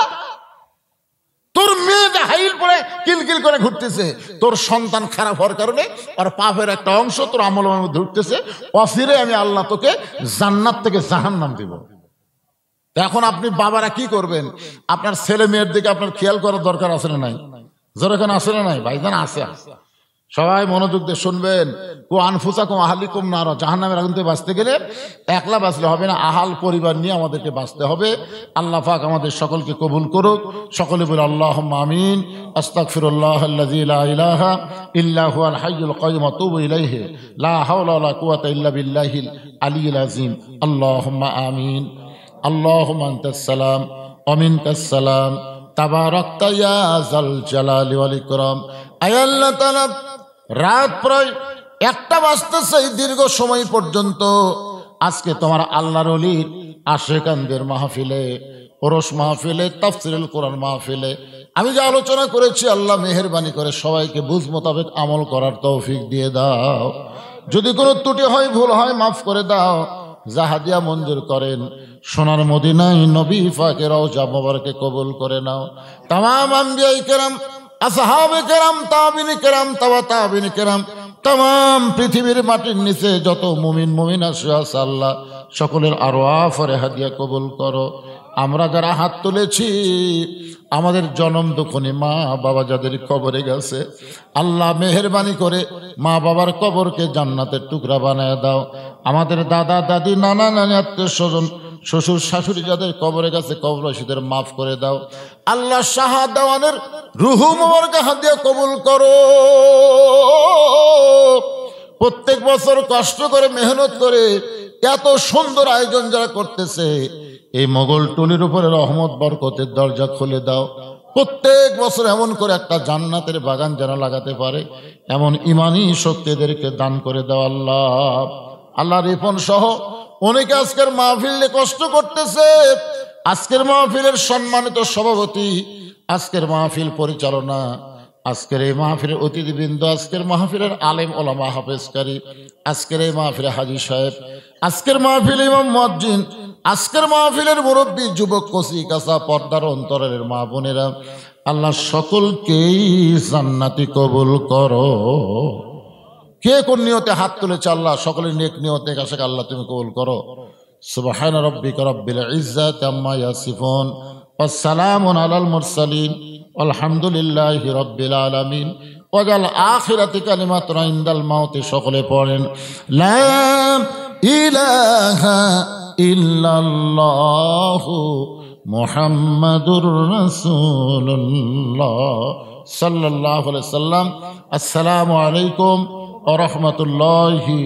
তোর মেয়ে যে হাইল পরে কিলকিল করে ঘুরতেছে, তোর সন্তান খারাপ হওয়ার কারণে আর পাপের একটা অংশ তোর আমলের মধ্যে ঢুকতেছে, অফিরে আমি আল্লাহ তোকে জান্নাত থেকে জাহান্নাম দিব। এখন আপনি বাবারা কি করবেন? আপনার ছেলে মেয়ের দিকে আপনার খেয়াল করার দরকার আছে না নাই? যেরকম আছে না নাই? ভাইজান আছে। সবাই মনোযোগ দিয়ে শুনবেন। কো আনফুসাকুম আহলিকুম নার, জাহান্নামের আগুন থেকে বাঁচতে গেলে একলা বাঁচলে হবে না, আহাল পরিবার নিয়ে আমাদেরকে বাঁচতে হবে। আল্লাহ পাক আমাদের সকলকে কবুল করুক। সকলে বলে আল্লাহুম্মা আমিন। আস্তাগফিরুল্লাহাল্লাযী লা ইলাহা ইল্লা হুয়াল হাইয়ুল কাইয়্যুম ওয়া আতুবু ইলাইহি লা হাওলা ওয়া লা কুওয়াতা ইল্লা বিল্লাহিল আলিয়্যিল আযীম। আল্লাহুম্মা আমিন। আল্লাহুম্মা আনতাস সালাম ওয়া মিনকাস সালাম তাবারাকতা ইয়া যাল জালালি ওয়াল ইকরাম। আয় আল্লাহ তাআলা, রাত প্রায় 1টা বাজতেছে, দীর্ঘ সময় পর্যন্ত আজকে তোমার আল্লাহর ওলির আশিকানদের মাহফিলে, ওরস মাহফিলে, তাফসীরুল কোরআন মাহফিলে আমি যে আলোচনা করেছি, আল্লাহ মেহেরবানি করে সবাইকে বুঝ মোতাবেক আমল করার তৌফিক দিয়ে দাও। যদি কোনো ত্রুটি হয়, ভুল হয়, মাফ করে দাও। জাহাদিয়া মঞ্জুর করেন। সোনার মদিনায় নবী পাকের রওজা মোবারকে কবুল করে নাও। তামাম আম্বিয়ায়ে কেরাম, আসহাবে কেরাম, তাবিঈন কেরাম, তাবিঈন কেরাম, তামাম পৃথিবীর মাটির নিচে যত মুমিন মুমিনা শুয়ে আছে, আল্লাহ সকলের আরওয়াহ আর হাদিয়া কবুল করো। আমরা যারা হাত তুলেছি, আমাদের জনম দুঃখনী মা বাবা যাদের কবরে গেছে, আল্লাহ মেহেরবানি করে মা বাবার কবরকে জান্নাতের টুকরা বানায় দাও। আমাদের দাদা দাদি, নানা নানি, আত্মীয় স্বজন, শ্বশুর শাশুড়ি যাদের কবরে গেছে, কবরবাসীদের মাফ করে দাও। আল্লাহ শাহাদাওয়ানের রুহু মোবারক হাদিয়া কবুল করো। প্রত্যেক বছর কষ্ট করে মেহনত করে এত সুন্দর আয়োজন যারা করতেছে, এই মোগল টুলির উপরে রহমত বরকতের দরজা খুলে দাও। প্রত্যেক বছর এমন করে একটা জান্নাতের বাগান যেন লাগাতে পারে, এমন ইমানি শক্তিদেরকে দান করে দাও আল্লাহ। আল্লাহ রিপন সহ অনেকে আজকের মাহফিলে কষ্ট করতেছে। আজকের মাহফিলের সম্মানিত সভাপতি, আজকের মাহফিল পরিচালনা, আজকের এই মাহফিলের অতিথিবৃন্দ, আজকের মাহফিলের আলেম ওলামা হাফেজকারী, আজকের এই মাহফিলে হাজী সাহেব, আজকের মাহফিলে ইমাম মুয়াজ্জিন, আজকের মাহফিলের মুরব্বী, যুবক, কচি কাঁচা, পর্দার অন্তরের মা বোনেরা, আল্লাহ সকলকেই জান্নাতি কবুল করো। কে কোন নিয়তে হাত তুলেছে, আল্লাহ সকলের নেক নিয়তে কাছে আল্লাহ তুমি কবুল করো। সুবহান রাব্বিকা রাব্বিল ইজ্জাতি আম্মা ইয়াসিফুন ওয়া সালামুন আলাল মুরসালিন আলহামদুলিল্লাহি রাব্বিল আলামিন। ওয়াজাল আখিরাতি কালিমাতুন ইনদাল মাউতি। সকলে পড়েন লা ইলাহা ইল্লাল্লাহু মুহাম্মাদুর রাসূলুল্লাহ সাল্লাল্লাহু আলাইহি সাল্লাম। আসসালামু আলাইকুম ওয়া রাহমাতুল্লাহি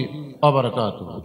ওয়া বারাকাতুহু।